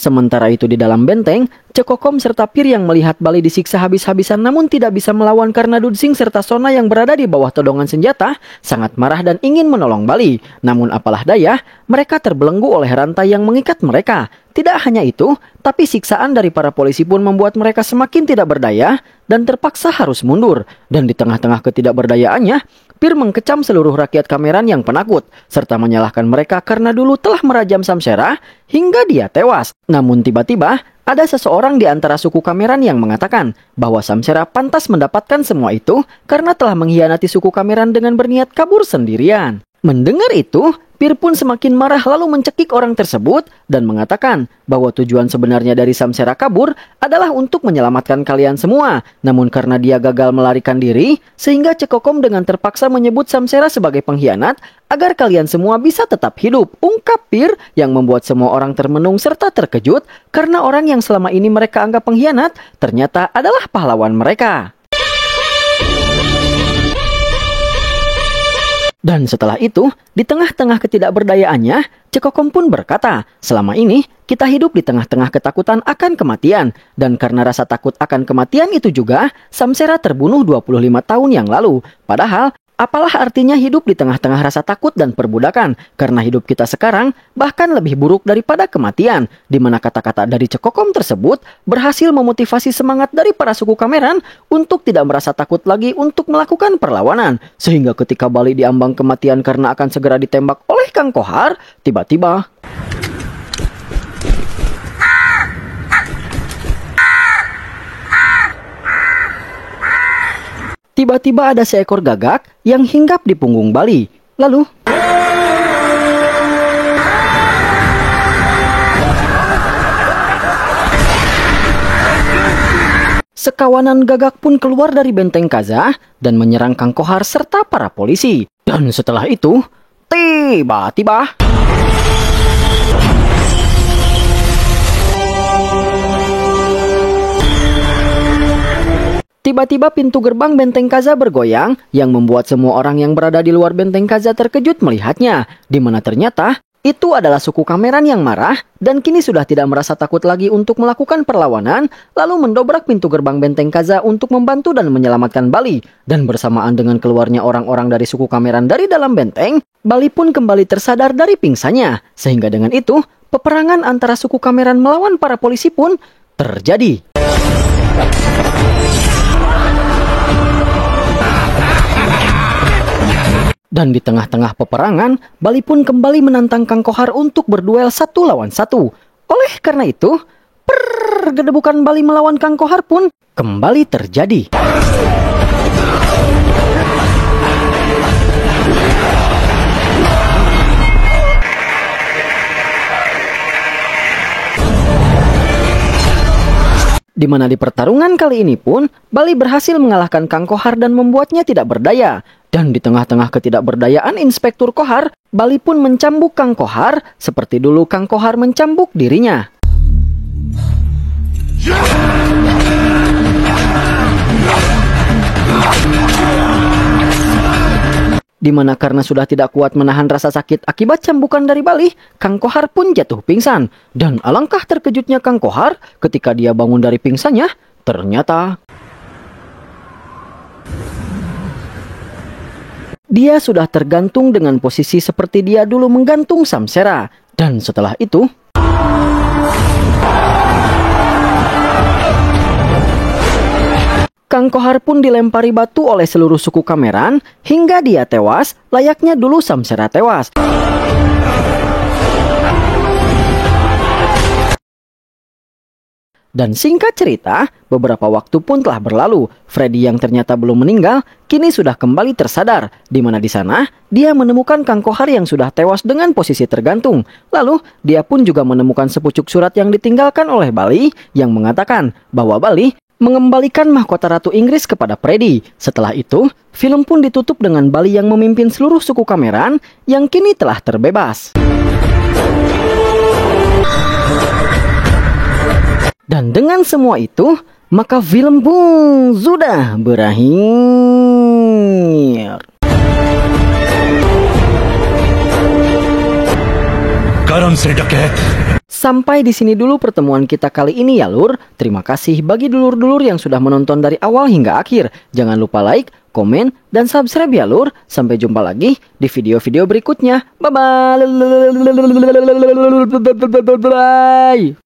Sementara itu di dalam benteng, Cekokom serta Pir yang melihat Bali disiksa habis-habisan namun tidak bisa melawan karena Dudsing serta Sona yang berada di bawah todongan senjata sangat marah dan ingin menolong Bali. Namun apalah daya, mereka terbelenggu oleh rantai yang mengikat mereka. Tidak hanya itu, tapi siksaan dari para polisi pun membuat mereka semakin tidak berdaya dan terpaksa harus mundur. Dan di tengah-tengah ketidakberdayaannya, Pir mengkecam seluruh rakyat Cameron yang penakut, serta menyalahkan mereka karena dulu telah merajam Samsera hingga dia tewas. Namun tiba-tiba, ada seseorang di antara suku Cameron yang mengatakan bahwa Samsera pantas mendapatkan semua itu karena telah mengkhianati suku Cameron dengan berniat kabur sendirian. Mendengar itu, Pir pun semakin marah lalu mencekik orang tersebut dan mengatakan bahwa tujuan sebenarnya dari Samsera kabur adalah untuk menyelamatkan kalian semua. Namun karena dia gagal melarikan diri, sehingga Cekokom dengan terpaksa menyebut Samsera sebagai pengkhianat agar kalian semua bisa tetap hidup. Ungkap Pir yang membuat semua orang termenung serta terkejut karena orang yang selama ini mereka anggap pengkhianat ternyata adalah pahlawan mereka. Dan setelah itu, di tengah-tengah ketidakberdayaannya, Cekokom pun berkata, selama ini kita hidup di tengah-tengah ketakutan akan kematian. Dan karena rasa takut akan kematian itu juga, Samsera terbunuh 25 tahun yang lalu. Padahal, apalah artinya hidup di tengah-tengah rasa takut dan perbudakan? Karena hidup kita sekarang bahkan lebih buruk daripada kematian. Di mana kata-kata dari Cekokom tersebut berhasil memotivasi semangat dari para suku Cameron untuk tidak merasa takut lagi untuk melakukan perlawanan. Sehingga ketika Bali diambang kematian karena akan segera ditembak oleh Kang Kohar, tiba-tiba ada seekor gagak yang hinggap di punggung Bali. Lalu sekawanan gagak pun keluar dari benteng Kaza dan menyerang Kang Kohar serta para polisi. Dan setelah itu, tiba-tiba Tiba-tiba pintu gerbang Benteng Kaza bergoyang yang membuat semua orang yang berada di luar Benteng Kaza terkejut melihatnya, di mana ternyata itu adalah suku Kameran yang marah dan kini sudah tidak merasa takut lagi untuk melakukan perlawanan, lalu mendobrak pintu gerbang Benteng Kaza untuk membantu dan menyelamatkan Bali. Dan bersamaan dengan keluarnya orang-orang dari suku Kameran dari dalam benteng, Bali pun kembali tersadar dari pingsannya. Sehingga dengan itu, peperangan antara suku Kameran melawan para polisi pun terjadi. Dan di tengah-tengah peperangan, Bali pun kembali menantang Kang Kohar untuk berduel 1 lawan 1. Oleh karena itu, pergedebukan Bali melawan Kang Kohar pun kembali terjadi. Di mana di pertarungan kali ini pun, Bali berhasil mengalahkan Kang Kohar dan membuatnya tidak berdaya. Dan di tengah-tengah ketidakberdayaan Inspektur Kohar, Bali pun mencambuk Kang Kohar seperti dulu Kang Kohar mencambuk dirinya. Di mana karena sudah tidak kuat menahan rasa sakit akibat cambukan dari Bali, Kang Kohar pun jatuh pingsan. Dan alangkah terkejutnya Kang Kohar ketika dia bangun dari pingsannya, ternyata dia sudah tergantung dengan posisi seperti dia dulu menggantung Samsera. Dan setelah itu, Kang Kohar pun dilempari batu oleh seluruh suku Kameran hingga dia tewas, layaknya dulu Samsera tewas. Dan singkat cerita, beberapa waktu pun telah berlalu. Freddy yang ternyata belum meninggal, kini sudah kembali tersadar. Di mana di sana, dia menemukan Kang Kohar yang sudah tewas dengan posisi tergantung. Lalu, dia pun juga menemukan sepucuk surat yang ditinggalkan oleh Bali yang mengatakan bahwa Bali mengembalikan mahkota Ratu Inggris kepada Freddy. Setelah itu, film pun ditutup dengan Bali yang memimpin seluruh suku Kameran yang kini telah terbebas. Dan dengan semua itu, maka film pun sudah berakhir. गरम से डकैत Sampai di sini dulu pertemuan kita kali ini ya lur. Terima kasih bagi dulur-dulur yang sudah menonton dari awal hingga akhir. Jangan lupa like, komen, dan subscribe ya lur. Sampai jumpa lagi di video-video berikutnya. Bye-bye.